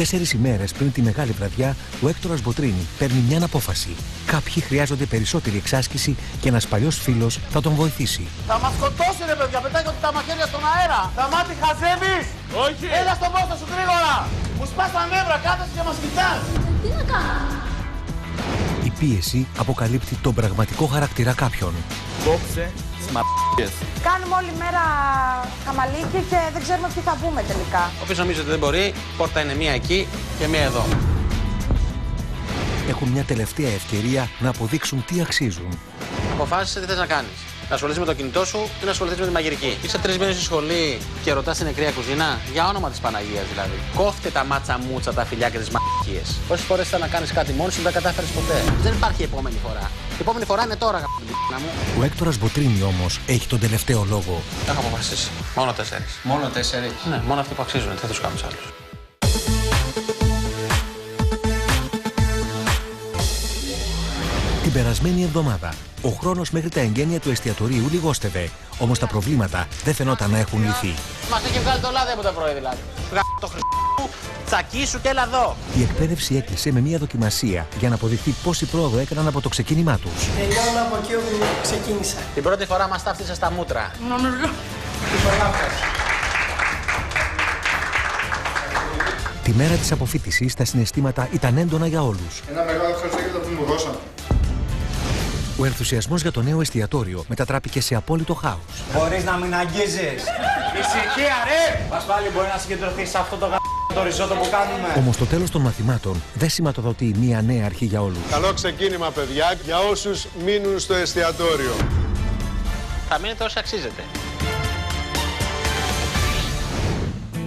4 ημέρες πριν τη μεγάλη βραδιά, ο Έκτορας Μποτρίνη παίρνει μια απόφαση. Κάποιοι χρειάζονται περισσότερη εξάσκηση και ένας παλιός φίλος θα τον βοηθήσει. Θα μας σκοτώσει ρε παιδιά, πετάγονται τα μαχαίρια στον αέρα. Θα μάτι χαζεύεις. Όχι. Έλα στον πόστο σου γρήγορα. Μου σπάς τα νεύρα, κάθεσαι και μας κοιτάς. Τι να κάνω. Η πίεση αποκαλύπτει τον πραγματικό χαρακτήρα κάποιων. Κόψε τις μ***ες. Κάνουμε όλη μέρα χαμαλίκι και δεν ξέρουμε τι θα πούμε τελικά. Όποιος νομίζει ότι δεν μπορεί, πόρτα είναι μία εκεί και μία εδώ. Έχουν μια τελευταία ευκαιρία να αποδείξουν τι αξίζουν. Αποφάσισε τι θες να κάνεις. Να ασχοληθείς με το κινητό σου ή να ασχοληθείς με τη μαγειρική. Είσαι 3 μήνες στη σχολή και ρωτάς την νεκρία κουζίνα. Για όνομα της Παναγίας δηλαδή. Κόφτε τα μάτσα μούτσα, τα φιλιά και τις μ***ες. Πόσες φορές θα να κάνεις κάτι μόνος σου, δεν τα κατάφερες ποτέ. Δεν υπάρχει επόμενη φορά. Η επόμενη φορά είναι τώρα, να μου. Ο Έκτορας Μποτρίνη όμως έχει τον τελευταίο λόγο. Έχω αποφασίσει. Μόνο 4. Μόνο 4. Ναι, μόνο αυτοί που αξίζουν. Τι θα τους κάνουμε άλλους. Την περασμένη εβδομάδα, ο χρόνος μέχρι τα εγγένεια του εστιατορίου λιγόστευε. Όμως τα προβλήματα δεν φαινόταν να έχουν λυθεί. Μας έχει βγάλει το λάδι από το πρωί δηλαδή. Το χρυσό τσακί σου και έλα εδώ. Η εκπαίδευση έκλεισε με μια δοκιμασία για να αποδειχθεί πόση πρόοδο έκαναν από το ξεκίνημά τους. Τελειώνω από εκεί όπου ξεκίνησα. Την πρώτη φορά μας ταύτισε στα μούτρα. Τη μέρα της αποφοίτησης τα συναισθήματα ήταν έντονα για όλους. Ένα μεγάλο ευχαριστώ που μου δώσαν. Ο ενθουσιασμός για το νέο εστιατόριο μετατράπηκε σε απόλυτο χάος. Μπορείς να μην αγγίζεις. Ησυχία ρε! Πασπάλη, μπορεί να συγκεντρωθεί σε αυτό το ριζότο που κάνουμε. Όμως το τέλος των μαθημάτων δεν σηματοδοτεί μια νέα αρχή για όλους. Καλό ξεκίνημα, παιδιά, για όσους μείνουν στο εστιατόριο. Θα μείνετε όσοι αξίζετε.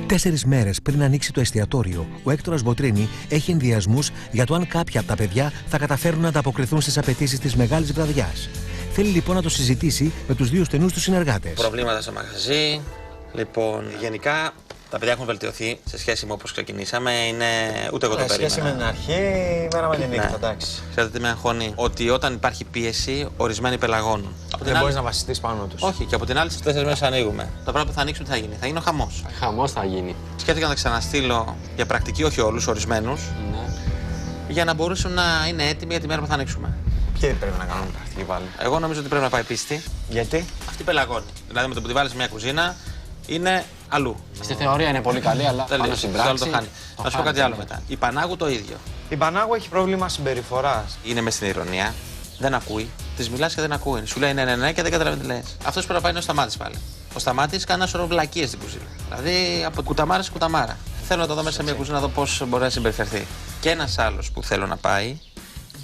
4 μέρες πριν ανοίξει το εστιατόριο, ο Έκτορας Μποτρίνη έχει ενδιασμούς για το αν κάποια από τα παιδιά θα καταφέρουν να ανταποκριθούν στις απαιτήσεις της μεγάλης βραδιάς. Θέλει λοιπόν να το συζητήσει με τους 2 στενούς του συνεργάτες. Προβλήματα στο μαγαζί. Λοιπόν, γενικά τα παιδιά έχουν βελτιωθεί σε σχέση με όπως ξεκινήσαμε. Είναι ούτε εγώ το περίμενα. Σε σχέση με την αρχή, μέρα με την νύχτα, Ναι. εντάξει. Ξέρετε τι με αγχώνει? Ότι όταν υπάρχει πίεση, ορισμένοι πελαγώνουν. Δεν μπορείς να βασιστείς πάνω τους. Όχι, και από την άλλη στις 4 μέρες ανοίγουμε. Τα πράγματα που θα ανοίξουν τι θα γίνει? Θα γίνει ο χαμός. Χαμός θα γίνει. Σκέφτηκα να ξαναστείλω για πρακτική, όχι όλους, ορισμένους, Ναι. για να μπορούσαν να είναι έτοιμοι για τη μέρα που θα ανοίξουμε. Ποιοι πρέπει να κάνουμε πρακτική πάλι? Εγώ νομίζω ότι πρέπει να πάει πίστη. Γιατί? Αυτή πελαγώνει. Δηλαδή με το που τη βάλεις σε μια κουζίνα είναι αλλού. Στη θεωρία είναι πολύ καλή, αλλά πάνω στην πράξη το χάνει. Να σου πω κάτι άλλο μετά. Η Πανάγου το ίδιο. Η Πανάγου έχει πρόβλημα συμπεριφοράς. Είναι μες στην ηρωνία, δεν ακούει, τη μιλάς και δεν ακούει. Σου λέει ναι και δεν καταλαβαίνει τι λες. Αυτός πρέπει να πάει είναι ο Σταμάτης πάλι. Ο Σταμάτης κάνει ένα σωρό βλακίες στην κουζίνα. Δηλαδή από κουταμάρα σε κουταμάρα. Θέλω να το δω μέσα σε μια κουζίνα να δω πώς μπορεί να συμπεριφερθεί. Και ένας άλλος που θέλω να πάει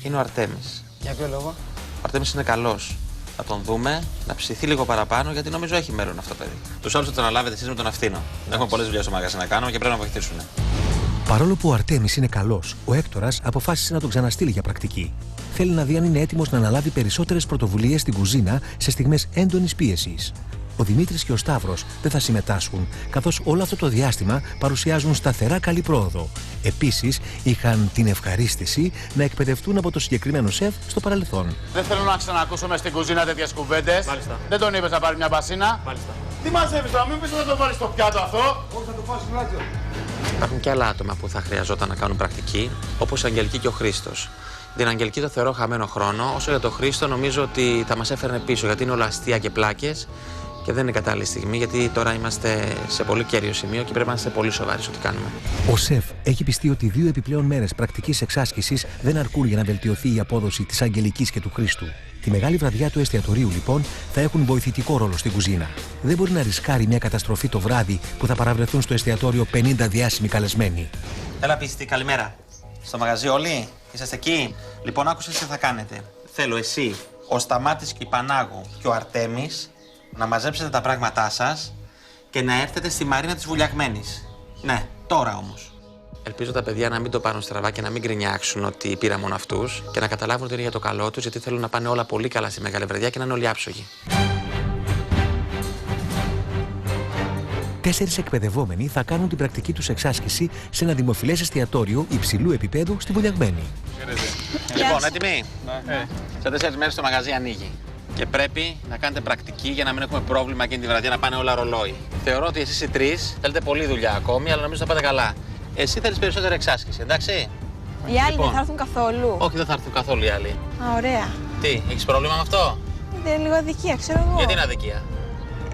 είναι ο Αρτέμις. Για ποιο λόγο? Ο Αρτέμις είναι καλός. Να τον δούμε, να ψηθεί λίγο παραπάνω, γιατί νομίζω έχει μέλλον αυτό το παιδί. Τους άλλους θα τον αναλάβετε εσείς με τον Αυθήνο. Έχουμε πολλές δουλειές στο μαγαζί να κάνουμε και πρέπει να βοηθήσουν. Παρόλο που ο Αρτέμις είναι καλός, ο Έκτορας αποφάσισε να τον ξαναστείλει για πρακτική. Θέλει να δει αν είναι έτοιμος να αναλάβει περισσότερες πρωτοβουλίες στην κουζίνα σε στιγμές έντονης πίεσης. Ο Δημήτρης και ο Σταύρος δεν θα συμμετάσχουν, καθώς όλο αυτό το διάστημα παρουσιάζουν σταθερά καλή πρόοδο. Επίσης, είχαν την ευχαρίστηση να εκπαιδευτούν από το συγκεκριμένο σεφ στο παρελθόν. Δεν θέλω να ξανακούσω μες στην κουζίνα τέτοιες κουβέντες. Μάλιστα. Δεν τον είπες να πάρει μια μπασίνα. Μάλιστα. Τι μαζεύεις τώρα, μην πεις να το βάλεις στο πιάτο αυτό. Όχι, θα το φας στο πλάτιο. Υπάρχουν και άλλα άτομα που θα χρειαζόταν να κάνουν πρακτική, όπως η Αγγελική και ο Χρήστος. Την Αγγελική το θεωρώ χαμένο χρόνο, όσο για τον Χρήστο νομίζω ότι θα μας έφερνε πίσω, γιατί είναι όλα αστεία και πλάκες και δεν είναι κατάλληλη στιγμή, γιατί τώρα είμαστε σε πολύ κέριο σημείο και πρέπει να είμαστε πολύ σοβαροί σε ό,τι κάνουμε. Ο σεφ έχει πιστεί ότι 2 επιπλέον μέρες πρακτικής εξάσκησης δεν αρκούν για να βελτιωθεί η απόδοση της Αγγελικής και του Χρήστου. Τη μεγάλη βραδιά του εστιατορίου, λοιπόν, θα έχουν βοηθητικό ρόλο στην κουζίνα. Δεν μπορεί να ρισκάρει μια καταστροφή το βράδυ που θα παραβρεθούν στο εστιατόριο 50 διάσημοι καλεσμένοι. Έλα πίστη, καλημέρα. Στο μαγαζί όλοι, είσαστε εκεί? Λοιπόν, άκουσες τι θα κάνετε. Θέλω εσύ, ο Σταμάτης και η Πανάγου και ο Αρτέμις να μαζέψετε τα πράγματά σας και να έρθετε στη Μαρίνα της Βουλιαγμένης. Ναι, τώρα όμως. Ελπίζω τα παιδιά να μην το πάρουν στραβά και να μην γκρινιάξουν ότι πήρα μόνο αυτούς και να καταλάβουν ότι είναι για το καλό τους, γιατί θέλουν να πάνε όλα πολύ καλά στη μεγάλη βραδιά και να είναι όλοι άψογοι. 4 εκπαιδευόμενοι θα κάνουν την πρακτική τους εξάσκηση σε ένα δημοφιλές εστιατόριο υψηλού επίπεδου στη Βουλιαγμένη. Λοιπόν, έτοιμοι? Ναι. Σε 4 μέρες το μαγαζί ανοίγει. Και πρέπει να κάνετε πρακτική για να μην έχουμε πρόβλημα εκείνη τη βραδιά να πάνε όλα ρολόι. Θεωρώ ότι εσείς οι 3 θέλετε πολλή δουλειά ακόμη, αλλά νομίζω θα πάτε καλά. Εσύ θέλεις περισσότερη εξάσκηση, εντάξει. Οι άλλοι δεν θα έρθουν καθόλου. Όχι, δεν θα έρθουν καθόλου οι άλλοι. Α, ωραία. Τι, έχεις πρόβλημα με αυτό? Είναι λίγο αδικία, ξέρω εγώ. Γιατί είναι αδικία?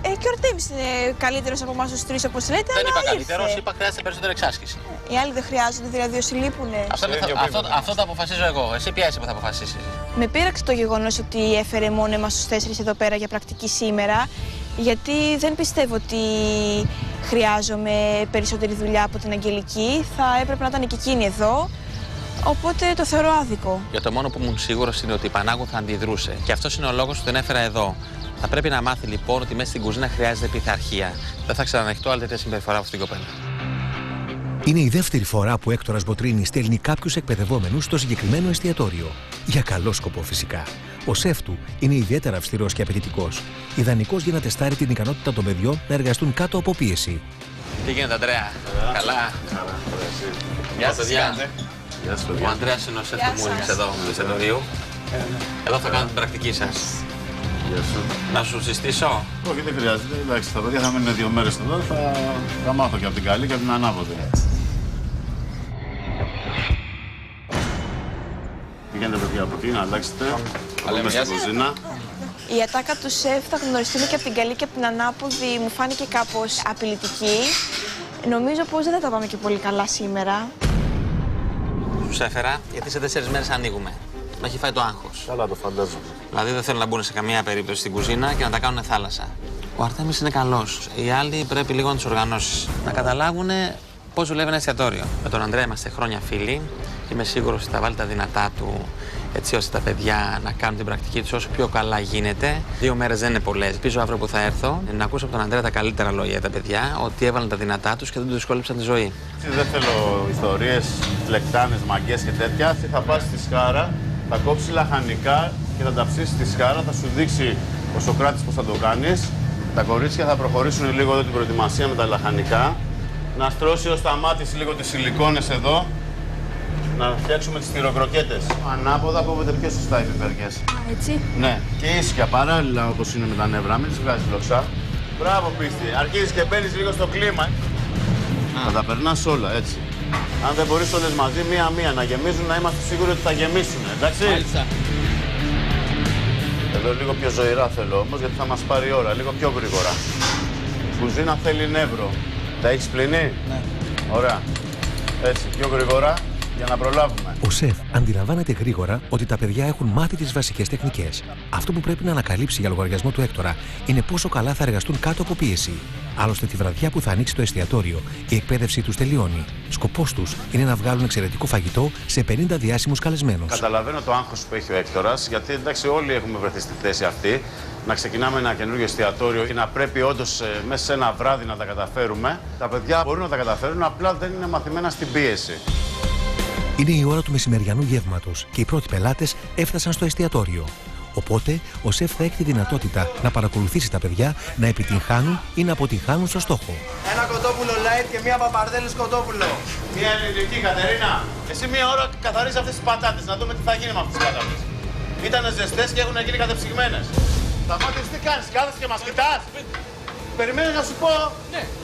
Και ο Αρτέμις είναι καλύτερος από εμάς τους τρεις, όπως λέτε. Δεν αλλά είπα ήρθε. καλύτερος, είπα χρειάζεται περισσότερη εξάσκηση. Οι άλλοι δεν χρειάζονται, δηλαδή όσοι λείπουνε. Αυτό το αποφασίζω εγώ. Εσύ ποια είσαι που θα αποφασίσεις? Με πείραξε το γεγονός ότι έφερε μόνο εμάς τους 4 εδώ πέρα για πρακτική σήμερα, γιατί δεν πιστεύω ότι χρειάζομαι περισσότερη δουλειά από την Αγγελική. Θα έπρεπε να ήταν και εκείνη εδώ, οπότε το θεωρώ άδικο. Για το μόνο που ήμουν σίγουρος είναι ότι η Πανάγου θα αντιδρούσε. Και αυτός είναι ο λόγος που την έφερα εδώ. Θα πρέπει να μάθει λοιπόν ότι μέσα στην κουζίνα χρειάζεται πειθαρχία. Δεν θα ξαναδεχτώ άλλη τέτοια συμπεριφορά από αυτήν την κοπέλα. Είναι η δεύτερη φορά που ο Έκτορας Μποτρίνη στέλνει κάποιους εκπαιδευόμενους στο συγκεκριμένο εστιατόριο. Για καλό σκοπό φυσικά. Ο σεφ του είναι ιδιαίτερα αυστηρός και απαιτητικός. Ιδανικός για να τεστάρει την ικανότητα των παιδιών να εργαστούν κάτω από πίεση. Τι γίνεται, Αντρέα? Καλά. Γεια σας, παιδιά. Ο Ανδρέας είναι ο σεφ του Μούνιξ εδώ του εστιατορίου. Εδώ θα κάνετε την πρακτική σας. Να σου συστήσω? Όχι, δεν χρειάζεται. Εντάξει, τα παιδιά θα μείνουν 2 μέρες εδώ. Θα μάθω και από την καλή και από την ανάποδη. Πηγαίνετε, παιδιά, από εκεί να αλλάξετε. Πάμε στην κουζίνα. Η ατάκα του σεφ θα γνωριστούν και από την καλή και από την ανάποδη μου φάνηκε κάπως απειλητική. Νομίζω πως δεν θα τα πάμε και πολύ καλά σήμερα. Τους έφερα γιατί σε 4 μέρες ανοίγουμε. Με έχει φάει το άγχος. Καλά, το φαντάζομαι. Δηλαδή δεν θέλουν να μπουν σε καμία περίπτωση στην κουζίνα και να τα κάνουν θάλασσα. Ο Αρτέμις είναι καλός. Οι άλλοι πρέπει λίγο να τους οργανώσεις. Να καταλάβουν πώς δουλεύει ένα εστιατόριο. Με τον Ανδρέα είμαστε χρόνια φίλοι. Είμαι σίγουρος ότι θα βάλει τα δυνατά του έτσι ώστε τα παιδιά να κάνουν την πρακτική τους όσο πιο καλά γίνεται. 2 μέρες δεν είναι πολλές. Ελπίζω αύριο που θα έρθω να ακούσω από τον Ανδρέα τα καλύτερα λόγια για τα παιδιά, ότι έβαλαν τα δυνατά τους και δεν τους δυσκόλεψαν τη ζωή. Δεν θέλω ιστορίες, λεκτάνες, μαγκές και τέτοια. Εσύ θα πας στη σκάρα, θα κόψεις λαχανικά και θα τα ψήσεις στη σκάρα. Θα σου δείξει ο Σοκράτης πώς θα το κάνεις. Τα κορίτσια θα προχωρήσουν λίγο εδώ την προετοιμασία με τα λαχανικά. Να στρώσει ο Σταμάτης λίγο τις σιλικόνες εδώ. Να φτιάξουμε τις τυροκροκέτες. Ανάποδα κόβεται πιο σωστά οι πιπεριές. Έτσι. Ναι, και ίσια παράλληλα όπως είναι με τα νεύρα. Μην τις βγάζεις λοξά. Μπράβο, πίστη. Αρχίζεις και μπαίνεις λίγο στο κλίμα. Θα τα περνάς όλα, έτσι. Αν δεν μπορείς όλες μαζί, μία-μία να γεμίζουν, να είμαστε σίγουροι ότι θα γεμίσουν, εντάξει. Μάλιστα. Εδώ λίγο πιο ζωηρά θέλω όμως, γιατί θα μας πάρει ώρα. Λίγο πιο γρήγορα. Η κουζίνα θέλει νεύρο. Τα έχεις πλυνεί? Ναι. Ωραία. Έτσι, πιο γρήγορα. Για να προλάβουμε. Ο σεφ αντιλαμβάνεται γρήγορα ότι τα παιδιά έχουν μάθει τις βασικές τεχνικές. Αυτό που πρέπει να ανακαλύψει για λογαριασμό του Έκτορα είναι πόσο καλά θα εργαστούν κάτω από πίεση. Άλλωστε, τη βραδιά που θα ανοίξει το εστιατόριο, η εκπαίδευσή τους τελειώνει. Σκοπός τους είναι να βγάλουν εξαιρετικό φαγητό σε 50 διάσημους καλεσμένους. Καταλαβαίνω το άγχος που έχει ο Έκτορας, γιατί εντάξει, όλοι έχουμε βρεθεί στη θέση αυτή. Να ξεκινάμε ένα καινούργιο εστιατόριο και να πρέπει όντως μέσα σε ένα βράδυ να τα καταφέρουμε. Τα παιδιά μπορούν να τα καταφέρουν, απλά δεν είναι μαθημένα στην πίεση. Είναι η ώρα του μεσημεριανού γεύματος και οι πρώτοι πελάτες έφτασαν στο εστιατόριο. Οπότε, ο σεφ θα έχει τη δυνατότητα να παρακολουθήσει τα παιδιά να επιτυγχάνουν ή να αποτυγχάνουν στο στόχο. Ένα κοτόπουλο light και μία παπαρδέλη κοτόπουλο. Μία ελληνική, Κατερίνα. Εσύ μία ώρα καθαρίζει αυτές τις πατάτες, να δούμε τι θα γίνει με αυτές τις πατάτες. Ήτανε ζεστές και έχουν γίνει κατεψυγμένες. Σταμάτης, τι κάνεις, κάθεσαι και μας κοιτάς. Περιμένω να σου πω,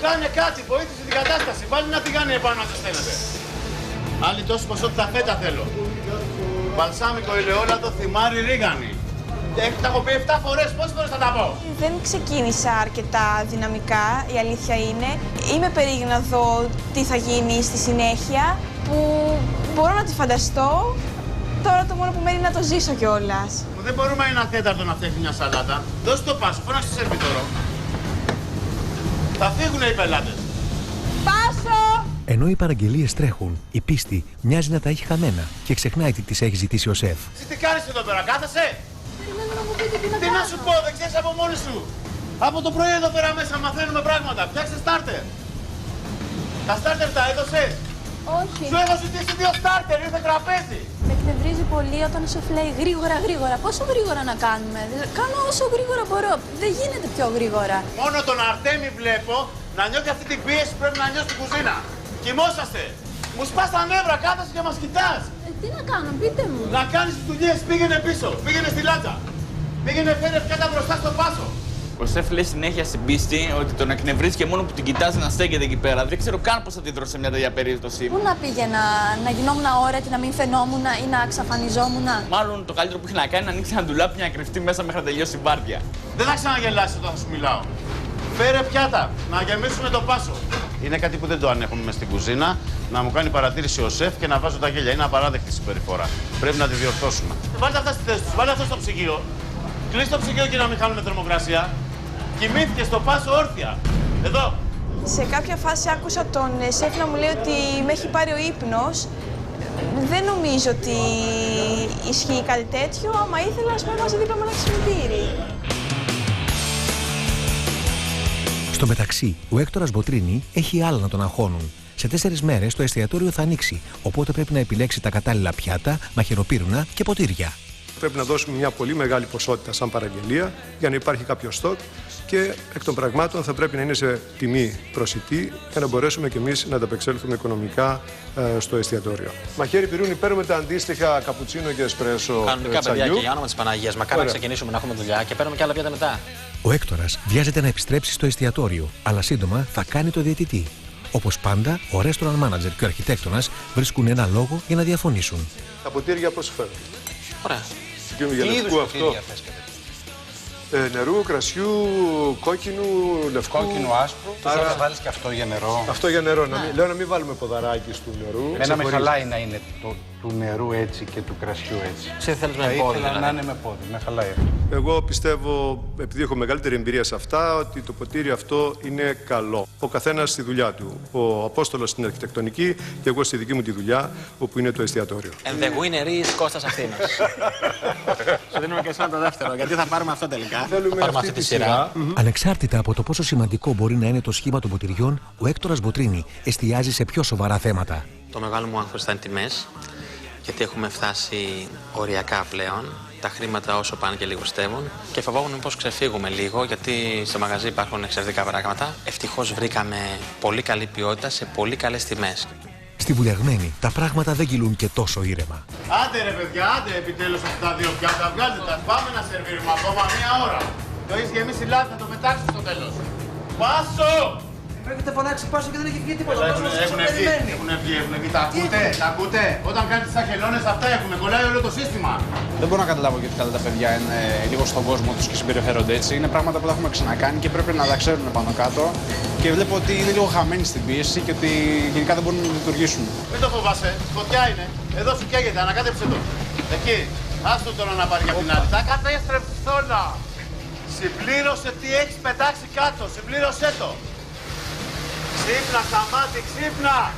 κάνε κάτι, βοήθησε την κατάσταση. Βάλει ένα τηγάνι επάνω αν στέλνετε. Άλλη τόση ποσότητα φέτα θέλω. Μπαλσάμικο, ελαιόλαδο, θυμάρι, ρίγανη. Τα έχω πει 7 φορές, πόσες φορές θα τα πω. Δεν ξεκίνησα αρκετά δυναμικά, η αλήθεια είναι. Είμαι περίεργη να δω τι θα γίνει στη συνέχεια, που μπορώ να τη φανταστώ. Τώρα το μόνο που μένει είναι να το ζήσω κιόλας. Δεν μπορούμε ένα τέταρτο να φτιάχνει μια σαλάτα. Δώσε το πάσο, φώναξε στο σερβιτόρο. Θα φύγουνε οι πελάτες. Πάσο! Ενώ οι παραγγελίες τρέχουν, η πίστη μοιάζει να τα έχει χαμένα και ξεχνάει τι της έχει ζητήσει ο σεφ. Εσύ τι κάνεις εδώ πέρα, κάθεσαι. Τι να σου πω, δεν ξέρεις από μόνη σου. Από το πρωί εδώ πέρα μέσα μαθαίνουμε πράγματα. Φτιάξε στάρτερ. Τα στάρτερ τα έδωσες. Όχι. Σου έχω ζητήσει 2 στάρτερ, ήρθε τραπέζι. Με εκνευρίζει πολύ όταν σου λέει γρήγορα. Πόσο γρήγορα να κάνουμε. Κάνω όσο γρήγορα μπορώ. Δεν γίνεται πιο γρήγορα. Μόνο τον Αρτέμι βλέπω να νιώθει αυτή την πίεση που πρέπει να νιώσει στην κουζίνα. Κοιμόσαστε. Μου σπάς τα νεύρα, κάθεσαι και μας κοιτάς. Τι να κάνω, πείτε μου. Να κάνεις τις δουλειές, πήγαινε πίσω. Πήγαινε στη λάτσα. Πήγαινε φέρε πιάτα μπροστά στο πάσο. Ο σεφ λέει συνέχεια στην πίστη ότι τον εκνευρίζει και μόνο που την κοιτάζει να στέκεται εκεί πέρα. Δεν ξέρω καν πώς θα αντιδρώ σε μια τέτοια περίπτωση. Πού να πήγαινα, να γινόμουν αόρατη, να μην φαινόμουν ή να εξαφανιζόμουν. Μάλλον το καλύτερο που έχει να κάνει είναι να ανοίξει ένα ντουλάπι και να κρυφτεί μέσα μέχρι να τελειώσει η βάρδια. Δεν θα ξαναγελάσεις όταν θα σου μιλάω. Φέρε πιάτα, να γεμίσουμε το πάσο. Είναι κάτι που δεν το ανέχομαι μες στην κουζίνα, να μου κάνει παρατήρηση ο σεφ και να βάζω τα γέλια. Είναι απαράδεκτη συμπεριφορά. Πρέπει να τη διορθώσουμε. Βάλτε αυτά στη θέση τους, βάλτε αυτό στο ψυγείο. Κλείστε το ψυγείο και να μην χάνουμε θερμοκρασία. Κοιμήθηκε στο πάσο όρθια. Εδώ. Σε κάποια φάση άκουσα τον σεφ να μου λέει ότι με έχει πάρει ο ύπνος. Δεν νομίζω ότι ισχύει κάτι τέτοιο. Άμα ήθελα, ας πούμε, μαζί δίπλα με ένα ξυπνητήρι. Στο μεταξύ, ο Έκτορας Μποτρίνη έχει άλλα να τον αγχώνουν. Σε 4 μέρες το εστιατόριο θα ανοίξει, οπότε πρέπει να επιλέξει τα κατάλληλα πιάτα, μαχαιροπύρουνα και ποτήρια. Πρέπει να δώσουμε μια πολύ μεγάλη ποσότητα σαν παραγγελία για να υπάρχει κάποιο στόκ και εκ των πραγμάτων θα πρέπει να είναι σε τιμή προσιτή για να μπορέσουμε κι εμείς να ανταπεξέλθουμε οικονομικά στο εστιατόριο. Μαχαίρι πυρούνι, παίρνουμε τα αντίστοιχα καπουτσίνο και εσπρέσο. Κανονικά, παιδιά, και για όνομα της Παναγίας. Μακάρι να ξεκινήσουμε να έχουμε δουλειά και παίρνουμε και άλλα πιάτα μετά. Ο Έκτορας βιάζεται να επιστρέψει στο εστιατόριο, αλλά σύντομα θα κάνει το διαιτητή. Όπως πάντα, ο restaurant manager και ο αρχιτέκτονας βρίσκουν ένα λόγο για να διαφωνήσουν. Τα ποτήρια πώς φέρνουν? Ωραία. Τι είδους ποτήρια θες? Νερού, κρασιού, κόκκινου, λευκού. Κόκκινου, άσπρου. Άρα θα βάλεις και αυτό για νερό. Αυτό για νερό. Λέω να μην βάλουμε ποδαράκι του νερού. Εμένα με χαλάει να είναι του νερού έτσι και του κρασιού έτσι. Σε θέλεις με πόδι, δηλαδή. Να είναι με πόδι, με χαλάει αυτό. Εγώ πιστεύω, επειδή έχω μεγαλύτερη εμπειρία σε αυτά, ότι το ποτήρι αυτό είναι καλό. Ο καθένας στη δουλειά του. Ο Απόστολος στην αρχιτεκτονική και εγώ στη δική μου τη δουλειά, όπου είναι το εστιατόριο. And the winner is Κώστας Αθήνας. Σου δίνουμε και εσένα το δεύτερο, γιατί θα πάρουμε αυτό τελικά. Θέλουμε πάρουμε αυτή τη σειρά. Ανεξάρτητα από το πόσο σημαντικό μπορεί να είναι το σχήμα των ποτηριών, ο Έκτορας Μποτρίνη εστιάζει σε πιο σοβαρά θέματα. Το μεγάλο μου άγχος θα είναι τιμές, γιατί έχουμε φτάσει οριακά πλέον. Τα χρήματα όσο πάνε και λιγοστεύουν. Και φοβόμουν μήπως ξεφύγουμε λίγο, γιατί στο μαγαζί υπάρχουν εξαιρετικά πράγματα. Ευτυχώς βρήκαμε πολύ καλή ποιότητα σε πολύ καλές τιμές. Στη Βουλιαγμένη τα πράγματα δεν κυλούν και τόσο ήρεμα. Άντε ρε παιδιά, άντε επιτέλους αυτά τα δύο πιάτα. Βγάλτε τα. Πάμε να σερβίρουμε ακόμα μία ώρα. Το έχεις γεμίσει λάθη, θα το πετάξεις στο τέλος. Πάσο! Έχετε φωνάξει πάσο και δεν έχει βγει τίποτα. Έχουν βγει. Τα ακούτε. Όταν κάνεις τις αγελώνες αυτά έχουν. Κολλάει όλο το σύστημα. Δεν μπορώ να καταλάβω γιατί καλά τα παιδιά είναι λίγο στον κόσμο τους και συμπεριφέρονται έτσι. Είναι πράγματα που τα έχουμε ξανακάνει και πρέπει να τα ξέρουν πάνω κάτω. Και βλέπω ότι είναι λίγο χαμένοι στην πίεση και ότι γενικά δεν μπορούν να λειτουργήσουν. Μην το φοβάσαι. Φωτιά είναι. Εδώ σου καίγεται. Ανακάτεψε το. Εκεί. Άστο τώρα να πάρει για την άλλη. Τα κατέστρεψες όλα. Συμπλήρωσε τι έχεις πετάξει κάτω. Συμπλήρωσέ το. Ξύπνα, Σταμάτη, ξύπνα!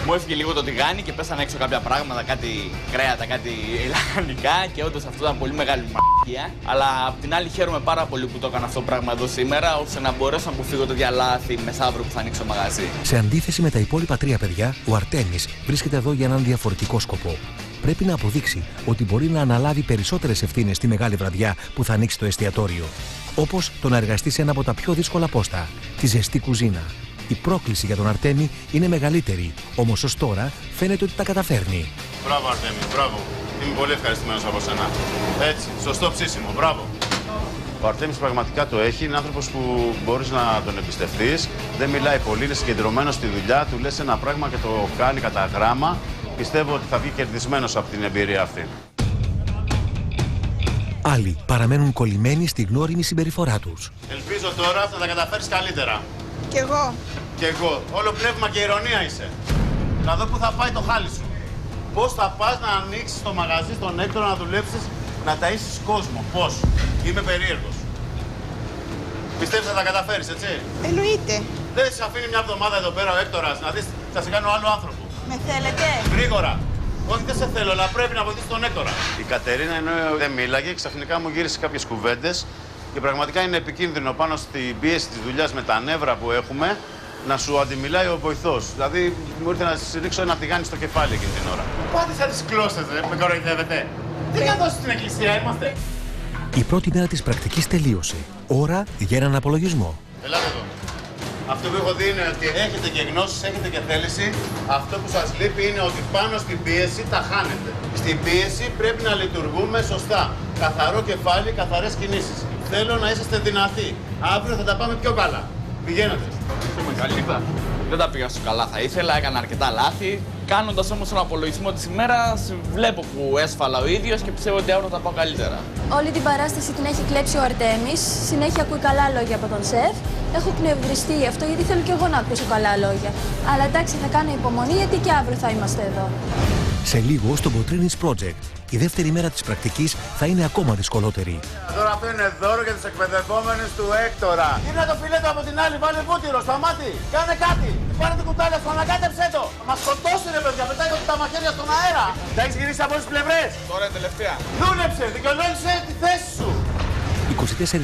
Μου έφυγε λίγο το τηγάνι και πέσανε έξω κάποια πράγματα, κάτι κρέατα, κάτι λαχανικά και όντως αυτό ήταν πολύ μεγάλη μ***ια. Αλλά απ' την άλλη χαίρομαι πάρα πολύ που το έκανα αυτό το πράγμα εδώ σήμερα, ώστε να μπορέσω να αποφύγω τέτοια λάθη μεθαύριο που θα ανοίξω μαγαζί. Σε αντίθεση με τα υπόλοιπα 3 παιδιά, ο Αρτέμις βρίσκεται εδώ για έναν διαφορετικό σκοπό. Πρέπει να αποδείξει ότι μπορεί να αναλάβει περισσότερες ευθύνες στη μεγάλη βραδιά που θα ανοίξει το εστιατόριο. Όπως το να εργαστεί σε ένα από τα πιο δύσκολα πόστα, τη ζεστή κουζίνα. Η πρόκληση για τον Αρτέμι είναι μεγαλύτερη, όμως ως τώρα φαίνεται ότι τα καταφέρνει. Μπράβο, Αρτέμι, μπράβο. Είμαι πολύ ευχαριστημένος από σένα. Έτσι, σωστό ψήσιμο, μπράβο. Ο Αρτέμις πραγματικά το έχει. Είναι άνθρωπος που μπορείς να τον εμπιστευτείς. Δεν μιλάει πολύ, είναι συγκεντρωμένος στη δουλειά του. Λες ένα πράγμα και το κάνει κατά γράμμα. Πιστεύω ότι θα βγει κερδισμένος από την εμπειρία αυτή. Άλλοι παραμένουν κολλημένοι στη γνώριμη συμπεριφορά τους. Ελπίζω τώρα θα τα καταφέρεις καλύτερα. Κι εγώ. Κι εγώ. Όλο πνεύμα και ηρωνία είσαι. Να δω πού θα πάει το χάλι σου. Πώς θα πας να ανοίξεις το μαγαζί στον Έκτορα, να δουλέψεις, να ταΐσεις κόσμο. Πώς. Είμαι περίεργος. Πιστεύεις θα τα καταφέρεις, έτσι. Εννοείται. Δεν σε αφήνει μια εβδομάδα εδώ πέρα ο Έκτορας να δεις, θα σε κάνω άλλο άνθρωπο. Με θέλετε. Γρήγορα. Όχι, δεν σε θέλω, αλλά πρέπει να βοηθήσεις τον Έκτορα. Η Κατερίνα ενώ δεν μίλαγε, ξαφνικά μου γύρισε κάποιες κουβέντες και πραγματικά είναι επικίνδυνο πάνω στην πίεση της δουλειάς με τα νεύρα που έχουμε να σου αντιμιλάει ο βοηθός. Δηλαδή μου ήρθε να σας ρίξω ένα τηγάνι στο κεφάλι εκείνη την ώρα. Πάτε σαν τις κλώσσες, με κοροϊδεύετε. Τι να δώσει στην εκκλησία είμαστε. Η πρώτη μέρα της πρακτικής τελείωσε. Ώρα για έναν απολογισμό. Ελάτε εδώ. Αυτό που έχω δει είναι ότι έχετε και γνώσεις, έχετε και θέληση. Αυτό που σας λείπει είναι ότι πάνω στην πίεση τα χάνετε. Στην πίεση πρέπει να λειτουργούμε σωστά. Καθαρό κεφάλι, καθαρές κινήσεις. Θέλω να είσαστε δυνατοί. Αύριο θα τα πάμε πιο καλά. Πηγαίνετε. Είσαι μεγαλύτερα. Δεν τα πήγα στο καλά, θα ήθελα, έκανα αρκετά λάθη. Κάνοντας όμως τον απολογισμό της ημέρας, βλέπω που έσφαλα ο ίδιος και πιστεύω ότι αύριο θα πάω καλύτερα. Όλη την παράσταση την έχει κλέψει ο Αρτέμις, συνέχεια ακούει καλά λόγια από τον σεφ. Έχω κνευριστεί γι' αυτό γιατί θέλω κι εγώ να ακούσω καλά λόγια. Αλλά εντάξει, θα κάνω υπομονή γιατί και αύριο θα είμαστε εδώ. Σε λίγο στο Botrynis Project. Η δεύτερη μέρα της πρακτικής θα είναι ακόμα δυσκολότερη. Τώρα αυτό είναι δώρο για τους εκπαιδευόμενους του Έκτορα. Γύρνα το φιλέτο από την άλλη, βάλε βούτυρο, σταμάτη. Κάνε κάτι. Πάρε την κουτάλια σου, ανακάτεψέ το. Μας σκοτώσει ρε παιδιά, πετάει τα μαχαίρια στον αέρα. Τα έχεις γυρίσει από όλες τις πλευρές. Τώρα είναι τελευταία. Δούλεψε, δικαιολόγησε τη θέση σου.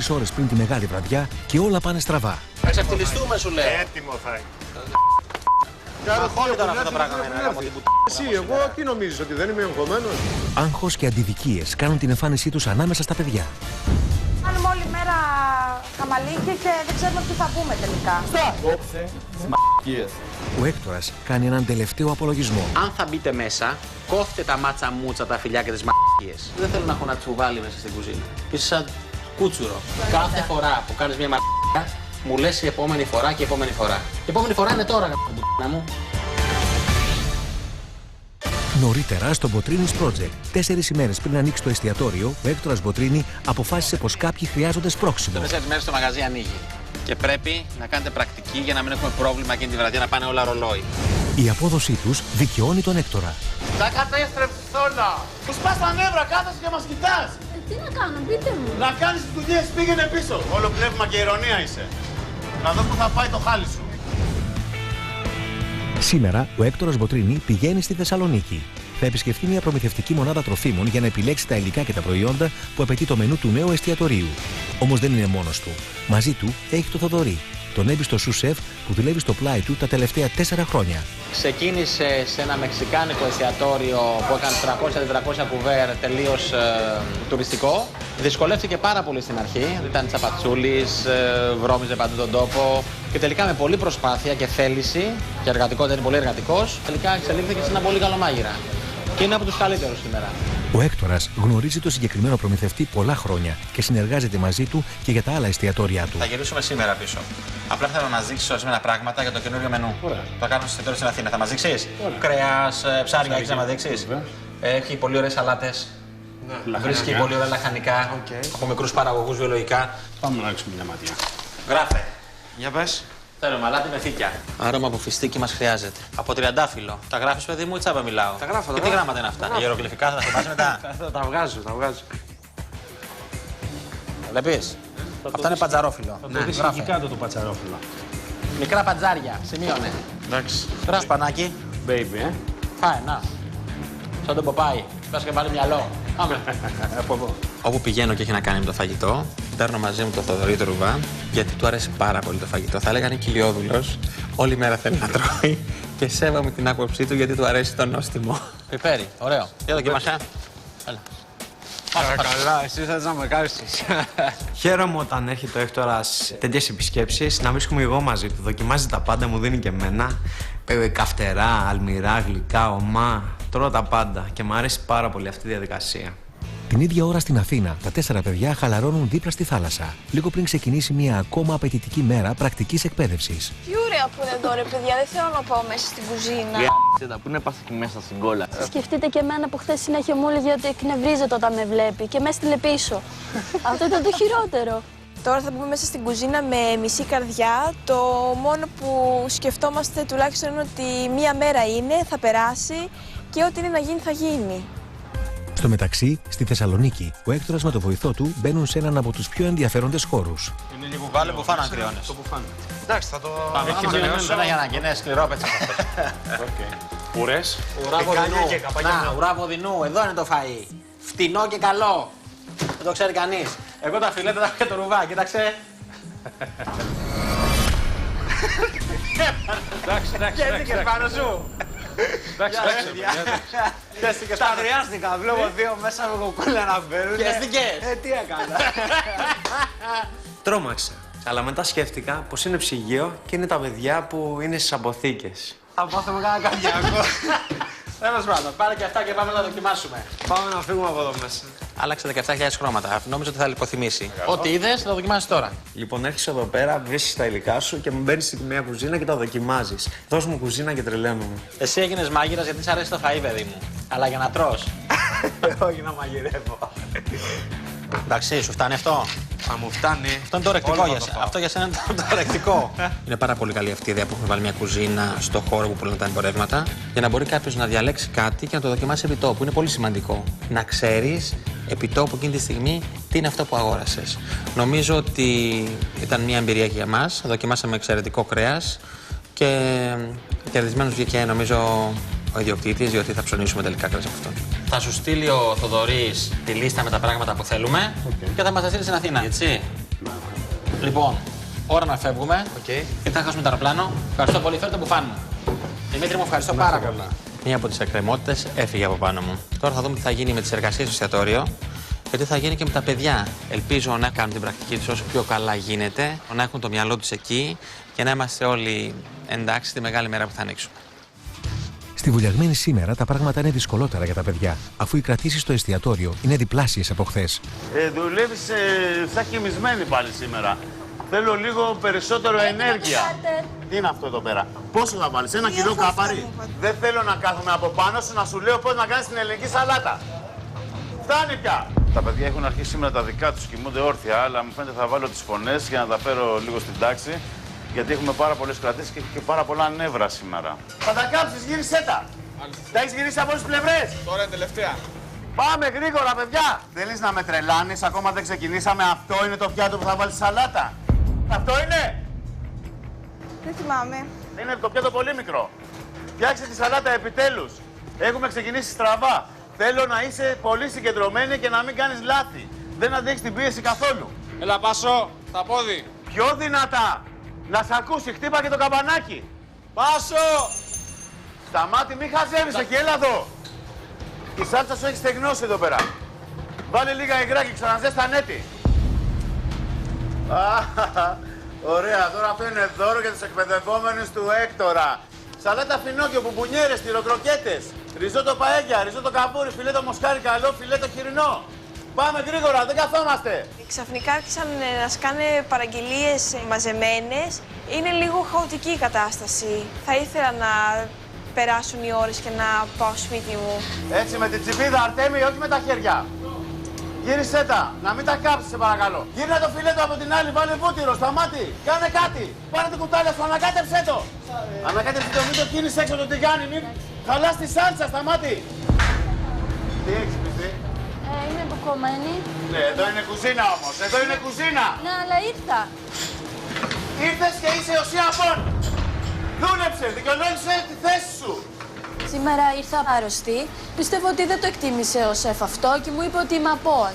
24 ώρες πριν τη μεγάλη βραδιά και όλα πάνε στραβά. Θα ξεφτυλιστούμε, σου λέω. Έτοιμο θα είναι. Μαχώνει τώρα αυτά τα πράγματα. Εσύ, εγώ τι νομίζεις, ότι δεν είμαι εγχωμένος? Άγχος και αντιδικίες κάνουν την εμφάνισή τους ανάμεσα στα παιδιά. Κάνουμε όλη μέρα χαμαλίκια και δεν ξέρουμε τι θα πούμε τελικά. Κόψε τις μ***κίες. Ο Έκτορας κάνει έναν τελευταίο απολογισμό. Αν θα μπείτε μέσα, κόφτε τα μάτσα μούτσα, τα φιλιά και τις μ***κίες. Δεν θέλω να έχω να τσουβάλι μέσα στην κουζίνα. Είσαι σαν κούτσουρο. Κάθε φορά που κάνεις μια μ***κιά, μου λες η επόμενη φορά και η επόμενη φορά. Η επόμενη φορά είναι τώρα, να μου. Νωρίτερα στο Botrynis Project, 4 ημέρες πριν ανοίξει το εστιατόριο, ο Έκτορας Μποτρίνη αποφάσισε πως κάποιοι χρειάζονται σπρώξιμο. 4 μέρες το μαγαζί ανοίγει. Και πρέπει να κάνετε πρακτική για να μην έχουμε πρόβλημα εκείνη τη βραδιά να πάνε όλα ρολόι. Η απόδοσή τους δικαιώνει τον Έκτορα. Τα κατέστρεψες όλα. Μου σπάς τα νεύρα, κάθεσαι και μας κοιτάς. Τι να κάνω, πείτε μου. Να κάνεις τις δουλειές, πήγαινε πίσω. Όλο πνεύμα και ηρωνία είσαι. Να δω που θα πάει το χάλι σου. Σήμερα ο Έκτορας Μποτρίνη πηγαίνει στη Θεσσαλονίκη. Θα επισκεφτεί μια προμηθευτική μονάδα τροφίμων για να επιλέξει τα υλικά και τα προϊόντα που απαιτεί το μενού του νέου εστιατορίου. Όμως δεν είναι μόνος του. Μαζί του έχει το Θοδωρή, τον έμπιστο σου-σεφ που δουλεύει στο πλάι του τα τελευταία 4 χρόνια. Ξεκίνησε σε ένα μεξικάνικο εστιατόριο που έκανε 300-400 κουβέρ, τελείως τουριστικό. Δυσκολεύτηκε πάρα πολύ στην αρχή. Ήταν τσαπατσούλης, βρώμιζε παντού τον τόπο. Και τελικά με πολλή προσπάθεια και θέληση, και εργατικότητα είναι πολύ εργατικός, τελικά εξελίχθηκε σε ένα πολύ καλό μάγειρα. Και είναι από τους καλύτερους σήμερα. Ο Έκτορας γνωρίζει το συγκεκριμένο προμηθευτή πολλά χρόνια και συνεργάζεται μαζί του και για τα άλλα εστιατόρια του. Θα γυρίσουμε σήμερα πίσω. Απλά θέλω να μας δείξεις ορισμένα πράγματα για το καινούριο μενού. Το κάνουμε στο εστιατόριο στην Αθήνα. Θα μας δείξεις? Κρέας, ψάρια, έχεις να μας δείξεις? Έχει πολύ ωραίες σαλάτες. Βρίσκει πολύ ωραία λαχανικά από μικρούς παραγωγούς βιολογικά. Πάμε να ρίξουμε μια ματιά. Γράφε. Για πες. Θέλουμε αλάτι με θήκια. Άρωμα από φιστίκι μας χρειάζεται. Από τριαντάφυλλο. Τα γράφεις, παιδί μου, ή τσάπα μιλάω? Τα γράφω. Και τι γράμματα είναι αυτά? Ιερογλυφικά θα τα θυμάσαι μετά. Τα βγάζω. Βλέπεις. Αυτά είναι πατζαρόφυλλο. Θα το δεις εκεί κάτω το πατσαρόφυλλο. Μικρά πατζάρια. Σημείωνε. Εντάξει. Γράφει πανάκι. Baby, Φάει, να. Σαν τον Ποπάι. Πας και βάλει μυαλό. Πάμε. Από εδώ. Όπου πηγαίνω και έχει να κάνει με το φαγητό, παίρνω μαζί μου το Θοδωρή το Ρουβά, γιατί του αρέσει πάρα πολύ το φαγητό. Θα έλεγα είναι κοιλιόδουλος. Όλη μέρα θέλει να τρώει και σέβομαι την άποψή του γιατί του αρέσει το νόστιμο. Πιπέρι, ωραίο. Για δοκιμάσαι. Έλα. Καλά, εσύ θες να με κάσεις. Χαίρομαι όταν έρχεται ο Έκτορας τέτοιες επισκέψεις, να βρίσκομαι εγώ μαζί του. Δοκιμάζει τα πάντα, μου δίνει και εμένα. Καυτερά, αλμυρά, γλυκά, ομά. Τρώω τα πάντα και μου αρέσει πάρα πολύ αυτή η διαδικασία. Την ίδια ώρα στην Αθήνα, τα 4 παιδιά χαλαρώνουν δίπλα στη θάλασσα, λίγο πριν ξεκινήσει μια ακόμα απαιτητική μέρα πρακτικής εκπαίδευσης. Τι ωραία που είναι εδώ, ρε παιδιά, δεν θέλω να πάω μέσα στην κουζίνα. Τα που είναι πας εκεί μέσα στην κόλλα. Σκεφτείτε και εμένα που χθες συνέχεια μου έλεγε ότι εκνευρίζεται όταν με βλέπει και με έστειλε πίσω. Αυτό ήταν το χειρότερο. Τώρα θα μπούμε μέσα στην κουζίνα με μισή καρδιά. Το μόνο που σκεφτόμαστε τουλάχιστον είναι ότι μία μέρα είναι, θα περάσει και ό,τι είναι να γίνει θα γίνει. Στο μεταξύ, στη Θεσσαλονίκη, ο Έκτορας με το βοηθό του μπαίνουν σε έναν από τους πιο ενδιαφέροντες χώρους. Είναι λίγο βάλε μπουφάν αν κρυώνεις. Εντάξει, θα το... Έχει ένα για να είναι σκληρό πέτσα αυτό. Ουρές. Ουρά βοδινού, εδώ είναι το φαΐ. Φτηνό και καλό. Δεν το ξέρει κανείς. Εγώ τα φιλέτα τα έχω και το ρουβά, κοίταξε. Εντάξει. Κέστηκες πάνω σου. Εντάξει. Τα χρειάστηκα, βλέπω δύο μέσα με κοκκούλα να μπαίνουν. Κέστηκες. Τι έκανα. Τρόμαξα. Αλλά μετά σκέφτηκα πως είναι ψυγείο και είναι τα παιδιά που είναι στις αποθήκες. Θα πάθουμε κάνα καρδιακό. Τέλος πάντων, πάρε και αυτά και πάμε να δοκιμάσουμε. Πάμε να φύγουμε από εδώ μέσα. άλλαξε 17.000 χρώματα. Νόμιζα ότι θα λιποθυμήσει. Ό,τι είδες, θα το δοκιμάσεις τώρα. Λοιπόν, έρχεσαι εδώ πέρα, βρίσκεις τα υλικά σου και μου μπαίνεις στην μια κουζίνα και τα δοκιμάζεις. Δώσ' μου κουζίνα και τρελαίνομαι. Εσύ έγινες μάγειρας γιατί σ' αρέσει το φαΐ, παιδί μου. Αλλά για να τρως. Όχι να μαγειρεύω. Εντάξει, σου φτάνει αυτό. Θα μου φτάνει. Αυτό είναι το ρεκτικό για σένα. Αυτό για σένα είναι το ρεκτικό. Είναι πάρα πολύ καλή αυτή η ιδέα που έχουμε βάλει μια κουζίνα στο χώρο που πουλάνε τα εμπορεύματα για να μπορεί κάποιος να διαλέξει κάτι και να το δοκιμάσει επί τόπου. Είναι πολύ σημαντικό. Να ξέρεις επί τόπου εκείνη τη στιγμή τι είναι αυτό που αγόρασες. Νομίζω ότι ήταν μια εμπειρία και για μας. Δοκιμάσαμε εξαιρετικό κρέας και κερδισμένος βγήκε νομίζω ο ιδιοκτήτης, διότι θα ψωνίσουμε τελικά κρέας από αυτόν. Θα σου στείλει ο Θοδωρής τη λίστα με τα πράγματα που θέλουμε και θα μας τα στείλει στην Αθήνα, έτσι. Λοιπόν, ώρα να φεύγουμε και θα χάσουμε το αεροπλάνο. Ευχαριστώ πολύ, φέρτε το μπουφάν μου. Δημήτρη μου, ευχαριστώ πάρα πολύ. Μία από τις εκκρεμότητες έφυγε από πάνω μου. Τώρα θα δούμε τι θα γίνει με τις εργασίες στο εστιατόριο και τι θα γίνει και με τα παιδιά. Ελπίζω να κάνουν την πρακτική τους όσο πιο καλά γίνεται, να έχουν το μυαλό τους εκεί και να είμαστε όλοι εντάξει τη μεγάλη μέρα που θα ανοίξουμε. Στη Βουλιαγμένη σήμερα τα πράγματα είναι δυσκολότερα για τα παιδιά, αφού οι κρατήσεις στο εστιατόριο είναι διπλάσιες από χθες. Δουλεύεις σαν κοιμισμένη πάλι σήμερα. Θέλω λίγο περισσότερο ενέργεια. Τι είναι αυτό εδώ πέρα? Πόσο θα βάλεις, 1 κιλό κάπαρι? Δεν θέλω να κάθομαι από πάνω σου να σου λέω πώς να κάνεις την ελληνική σαλάτα. Φτάνει πια. Τα παιδιά έχουν αρχίσει σήμερα τα δικά τους, κοιμούνται όρθια, αλλά μου φαίνεται θα βάλω τις φωνές για να τα φέρω λίγο στην τάξη. Γιατί έχουμε πάρα πολλές κρατήσεις και πάρα πολλά νεύρα σήμερα. Θα τα κάψεις, γύρισέ τα. Τα έχεις γυρίσει από όλες τις πλευρές. Τώρα είναι τελευταία. Πάμε γρήγορα, παιδιά. Θέλεις να με τρελάνεις, ακόμα δεν ξεκινήσαμε. Αυτό είναι το πιάτο που θα βάλεις σαλάτα. Αυτό είναι. Δεν θυμάμαι. Είναι το πιάτο πολύ μικρό. Φτιάξε τη σαλάτα επιτέλους. Έχουμε ξεκινήσει στραβά. Θέλω να είσαι πολύ συγκεντρωμένη και να μην κάνεις λάθη. Δεν αντέχεις την πίεση καθόλου. Έλα, Πάσο, τα πόδι. Πιο δυνατά. Να σ' ακούσει, χτύπα και το καμπανάκι. Πάσο! Σταμάτη, μη χαζεύεις εκεί, έλα εδώ. Η σάλτσα σου έχει στεγνώσει εδώ πέρα. Βάλε λίγα υγρά και ξαναζέστανε τη. Ωραία, τώρα αυτό είναι δώρο για τους εκπαιδευόμενους του Έκτορα. Σαλάτα φινόκιο, μπουμπουνιέρες, τυροκροκέτες, ριζότο παέγια, ριζότο καμπούρι, φιλέτο μοσχάρι καλό, φιλέτο χοιρινό. Πάμε γρήγορα, δεν καθόμαστε. Ξαφνικά άρχισαν να σκάνε παραγγελίες μαζεμένες. Είναι λίγο χαοτική η κατάσταση. Θα ήθελα να περάσουν οι ώρες και να πάω σπίτι μου. Έτσι με την τσιπίδα, Αρτέμι, όχι με τα χέρια. Γύρισέ τα, να μην τα κάψεις, σε παρακαλώ. Γύρνα το φιλέτο από την άλλη, βάλε βούτυρο, σταμάτη. Κάνε κάτι. Πάρε την κουτάλια σου, ανακάτεψέ το. Ανακάτεψέ το, μην το κίνεις έξω το τηγάνι, μην χαλάς τη σάλτσα, σταμάτη. Τι έχεις πιστεί? Είναι μπουκωμένη. Ναι, εδώ είναι κουζίνα όμως, εδώ είναι κουζίνα. Ναι, αλλά ήρθα. Ήρθες και είσαι ο Σιαπών. Δούλεψε, δικαιολόγησε τη θέση σου. Σήμερα ήρθα άρρωστη. Πιστεύω ότι δεν το εκτίμησε ο σεφ αυτό και μου είπε ότι είμαι απόν.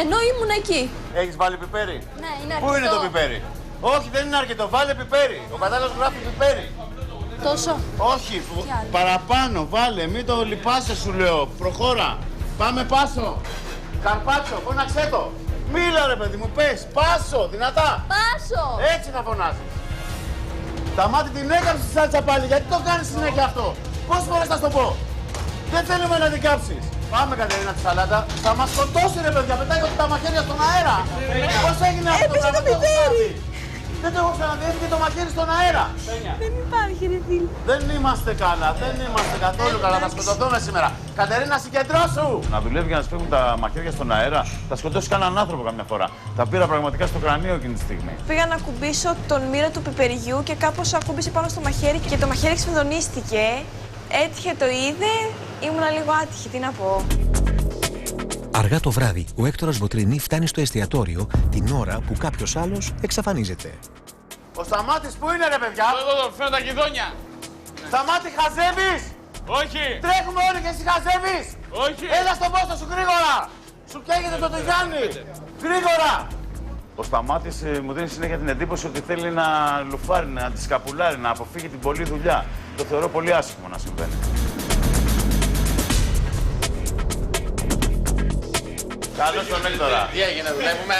Ενώ ήμουν εκεί. Έχεις βάλει πιπέρι? Ναι, είναι αρκετό. Πού είναι το πιπέρι? Όχι, δεν είναι αρκετό. Βάλε πιπέρι. Ο κατάλογος γράφει πιπέρι. Τόσο. Όχι, παραπάνω. Βάλε, μην το λυπάσαι σου λέω. Προχώρα. Πάμε Πάσο. Καρπάτσο, φώναξέ το. Μίλα ρε παιδί μου, πες. Πάσο, δυνατά. Πάσο. Έτσι θα φωνάζεις. Σταμάτη την έκαψη τη σάλτσα πάλι, γιατί το κάνεις συνέχεια αυτό. Πόσες φορές θα σου το πω. Δεν θέλουμε να την κάψεις. Πάμε Κατερίνα τη σαλάτα. Θα μας σκοτώσει ρε παιδιά, πετάει τα μαχαίρια στον αέρα. Πώς έγινε αυτό το πράγμα? Δεν το έχω ξαναδεί, έφυγε το μαχαίρι στον αέρα. Δεν υπάρχει ρε φίλε. Δεν είμαστε καλά, δεν είμαστε καθόλου καλά. Θα σκοτωθούμε σήμερα. Κατερίνα, συγκεντρώσου! Να δουλεύει για να σπίγουν τα μαχαίρια στον αέρα, θα σκοτώσει κανέναν άνθρωπο καμιά φορά. Τα πήρα πραγματικά στο κρανίο εκείνη τη στιγμή. Πήγα να ακουμπήσω τον μύρο του πιπεριού και κάπως ακούμπησε πάνω στο μαχαίρι και το μαχαίρι εξφεδονίστηκε. Έτυχε το είδε, ήμουνα λίγο άτυχη, τι να πω. Αργά το βράδυ, ο Έκτορας Βοτρινή φτάνει στο εστιατόριο την ώρα που κάποιος άλλος εξαφανίζεται. Ο Σταμάτης πού είναι ρε παιδιά? Εδώ, φέρω τα γιδόνια. Σταμάτη, χαζεύεις! Όχι! Τρέχουμε όλοι και εσύ χαζεύεις! Όχι! Έλα στον πόστο σου γρήγορα! Σου καίγεται το τηγάνι! Γρήγορα! Ο Σταμάτης μου δίνει συνέχεια την εντύπωση ότι θέλει να λουφάρει, να τη σκαπουλάρει, να αποφύγει την πολλή δουλειά. Το θεωρώ πολύ άσχημο να συμβαίνει. Καλώς τον Έκτορα. Τι έγινε, δουλεύουμε?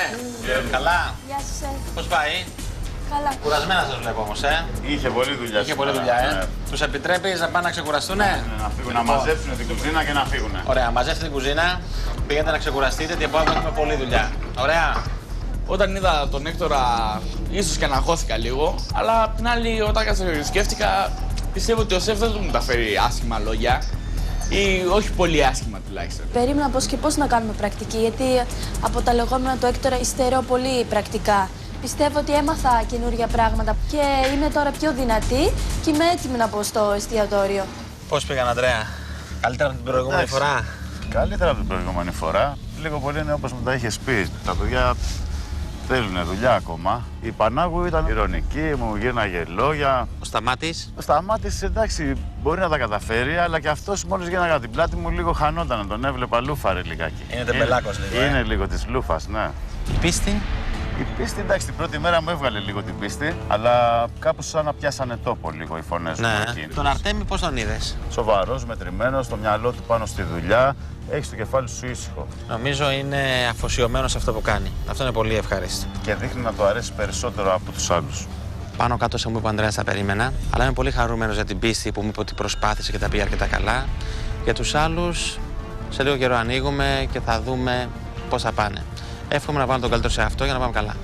Καλά. Γεια σας, σεφ. Πώς πάει? Καλά. Κουρασμένα σας βλέπω όμως, Είχε πολλή δουλειά. Είχε πολλή δουλειά, Τους επιτρέπεις να πάνε να ξεκουραστούνε? Να φύγουν, να μαζέψουν την κουζίνα και να φύγουν. Ωραία, μαζεύτε την κουζίνα, πήγαινε να ξεκουραστείτε, γιατί από αύριο έχουμε πολλή δουλειά. Ωραία. Όταν είδα τον Έκτορα, ίσως και αναχώθηκα λίγο, αλλά απ' την άλλη, όταν σκέφτηκα, πιστεύω ότι ο Σεφ δεν του μεταφέρει άσχημα λόγια. Ή όχι πολύ άσχημα τουλάχιστον. Περίμενα πώς και πώς να κάνουμε πρακτική, γιατί από τα λεγόμενα του Έκτορα υστερώ πολύ πρακτικά. Πιστεύω ότι έμαθα καινούργια πράγματα και είμαι τώρα πιο δυνατή και είμαι έτοιμη να πω στο εστιατόριο. Πώς πήγαν, Ανδρέα? Καλύτερα από την προηγούμενη φορά? Καλύτερα από την προηγούμενη φορά. Λίγο πολύ είναι όπως μου τα είχες πει. Τα παιδιά θέλουν δουλειά ακόμα. Η Πανάγου ήταν ηρωνική, μου γύρναγε λόγια. Ο Σταμάτης? Ο Σταμάτης, εντάξει, μπορεί να τα καταφέρει, αλλά και αυτός μόλις γύρναγε από την πλάτη μου λίγο χανόταν. Τον έβλεπα λούφαρε λιγάκι. Είναι τεμπελάκος λίγο. Είναι λίγο της λούφας, ναι. Η πίστη? Η πίστη, εντάξει, την πρώτη μέρα μου έβγαλε λίγο την πίστη, αλλά κάπου σαν να πιάσανε τόπο λίγο οι φωνές μου εκεί. Τον Αρτέμι πώς τον είδες? Σοβαρός, μετρημένος, το μυαλό του πάνω στη δουλειά, έχει το κεφάλι σου ήσυχο. Νομίζω είναι αφοσιωμένος σε αυτό που κάνει. Αυτό είναι πολύ ευχάριστο. Και δείχνει να του αρέσει περισσότερο από τους άλλους. Πάνω κάτω σε μου είπε ο Ανδρέας, τα περίμενα, αλλά είμαι πολύ χαρούμενος για την πίστη που μου είπε ότι προσπάθησε και τα πήγε αρκετά καλά. Για τους άλλους, σε λίγο καιρό ανοίγουμε και θα δούμε πώς θα πάνε. Εύχομαι να πάμε τον καλύτερο σε αυτό για να πάμε καλά.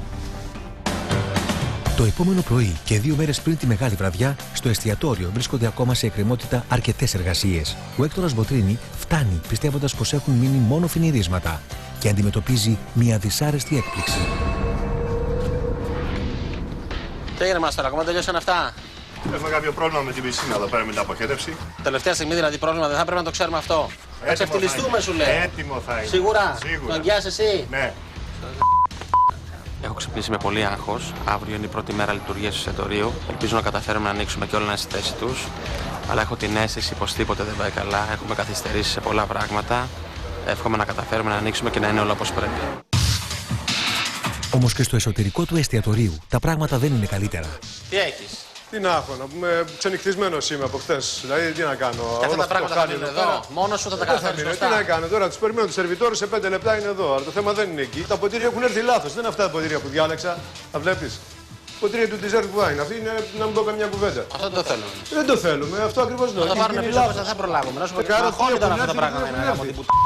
Το επόμενο πρωί και 2 μέρες πριν τη μεγάλη βραδιά, στο εστιατόριο βρίσκονται ακόμα σε εκκρεμότητα αρκετές εργασίες. Ο Έκτορας Μποτρίνη φτάνει πιστεύοντας πως έχουν μείνει μόνο φινιρίσματα και αντιμετωπίζει μια δυσάρεστη έκπληξη. Τι έγινε μας τώρα, ακόμα τελειώσαν αυτά? Έχουμε κάποιο πρόβλημα με την πισίνα εδώ πέρα με την αποχέτευση. Τελευταία στιγμή δηλαδή πρόβλημα, δεν θα πρέπει να το ξέρουμε αυτό. Θα ξεφτυλιστούμε, σου λέει. Έτοιμο θα είναι. Σίγουρα. Σίγουρα. Το αγγιάς εσύ? Ναι. Έχω ξυπνήσει με πολύ άγχος. Αύριο είναι η πρώτη μέρα λειτουργίας του εστιατορίου. Ελπίζω να καταφέρουμε να ανοίξουμε και όλα να είναι στη θέση τους. Αλλά έχω την αίσθηση πως τίποτε δεν πάει καλά. Έχουμε καθυστερήσει σε πολλά πράγματα. Εύχομαι να καταφέρουμε να ανοίξουμε και να είναι όλα όπως πρέπει. Όμως και στο εσωτερικό του εστιατορίου τα πράγματα δεν είναι καλύτερα. Τι έχεις? Τι να έχω, να πούμε, ξενυχτισμένος είμαι από χτες. Δηλαδή, τι να κάνω. Και αυτά τα πράγματα θα μείνουν εδώ. Μόνος σου θα τα καταφέρεις σωστά. Τι να κάνω τώρα, τους περιμένω τους σερβιτόρους σε 5 λεπτά είναι εδώ. Αλλά το θέμα δεν είναι εκεί. Τα ποτήρια έχουν έρθει λάθος. Δεν είναι αυτά τα ποτήρια που διάλεξα. Τα βλέπεις. Ποτήρια του dessert wine. Αυτή είναι να μην πω καμιά κουβέντα. Αυτό δεν το θέλουμε. Δεν το θέλουμε. Αυτό ακριβώς λέω. Θα το πάρουμε πίσω, δεν θα προλάβουμε. Να σου πω τι τώρα αυτά τα πράγματα.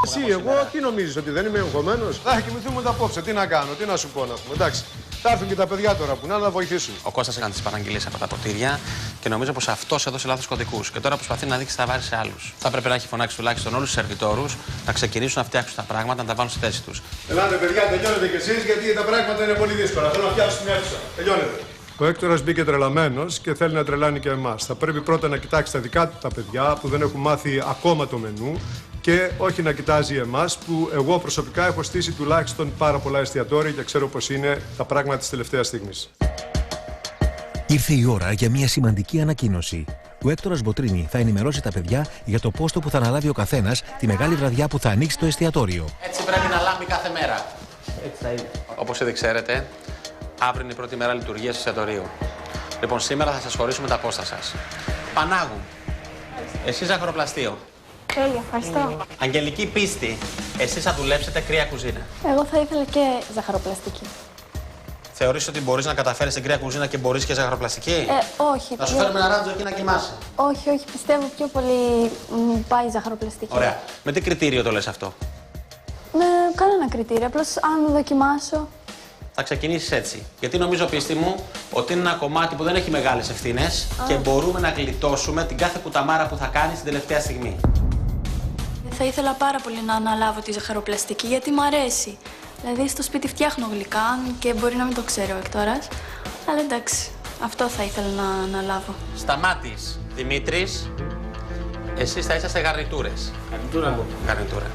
Εσύ, εγώ τι νομίζεις, ότι δεν είμαι εγχωμένος? Θα κοιμηθούμε απόψε. Τι να κάνω, τι να σου πω να πούμε. Εντάξει. Θα έρθουν και τα παιδιά τώρα που να βοηθήσουν. Ο Κώστας έκανε τις παραγγελίες από τα ποτήρια και νομίζω πως αυτός έδωσε λάθος κωδικούς. Και τώρα προσπαθεί να δείξει τα βάρη σε άλλους. Θα πρέπει να έχει φωνάξει τουλάχιστον όλους τους σερβιτόρους να ξεκινήσουν να φτιάξουν τα πράγματα, να τα βάλουν στη θέση τους. Ελάτε, παιδιά, τελειώνετε κι εσείς γιατί τα πράγματα είναι πολύ δύσκολα. Θέλω να φτιάξω την αίθουσα. Τελειώνετε. Ο Έκτορας μπήκε τρελαμένος και θέλει να τρελάνει και εμάς. Θα πρέπει πρώτα να κοιτάξει τα δικά του τα παιδιά που δεν έχουν μάθει ακόμα το μενού και όχι να κοιτάζει εμάς που εγώ προσωπικά έχω στήσει τουλάχιστον πάρα πολλά εστιατόρια και ξέρω πως είναι τα πράγματα της τελευταίας στιγμής. Ήρθε η ώρα για μια σημαντική ανακοίνωση. Ο Έκτορας Μποτρίνη θα ενημερώσει τα παιδιά για το πόστο που θα αναλάβει ο καθένας τη μεγάλη βραδιά που θα ανοίξει το εστιατόριο. Έτσι πρέπει να λάμπει κάθε μέρα. Έτσι θα είναι. Όπως ήδη ξέρετε, αύριο είναι η πρώτη μέρα λειτουργίας του εστιατορίου. Λοιπόν, σήμερα θα σας χωρίσουμε τα πόστα σας. Πανάγου, εσύ ζαχαροπλαστείο. Τέλεια, ευχαριστώ. Αγγελική Πίστη, εσείς θα δουλέψετε κρύα κουζίνα. Εγώ θα ήθελα και ζαχαροπλαστική. Θεωρείς ότι μπορείς να καταφέρεις την κρύα κουζίνα και μπορείς και ζαχαροπλαστική? Όχι. Να σου φέρουμε ένα ράντζο εκεί να κοιμάσαι. Όχι, όχι, πιστεύω πιο πολύ μου πάει η ζαχαροπλαστική. Ωραία. Με τι κριτήριο το λες αυτό? Με κανένα κριτήριο, απλώς αν δοκιμάσω. Θα ξεκινήσεις έτσι. Γιατί νομίζω, πίστη μου, ότι είναι ένα κομμάτι που δεν έχει μεγάλες ευθύνες και μπορούμε να γλιτώσουμε την κάθε κουταμάρα που θα κάνεις την τελευταία στιγμή. Θα ήθελα πάρα πολύ να αναλάβω τη ζαχαροπλαστική γιατί μου αρέσει. Δηλαδή στο σπίτι φτιάχνω γλυκά και μπορεί να μην το ξέρω ο Έκτορας. Αλλά εντάξει, αυτό θα ήθελα να αναλάβω. Σταμάτης, Δημήτρης, εσείς θα είσαστε γαρνιτούρες. Γαρνιτούρα. Γαρνιτούρα.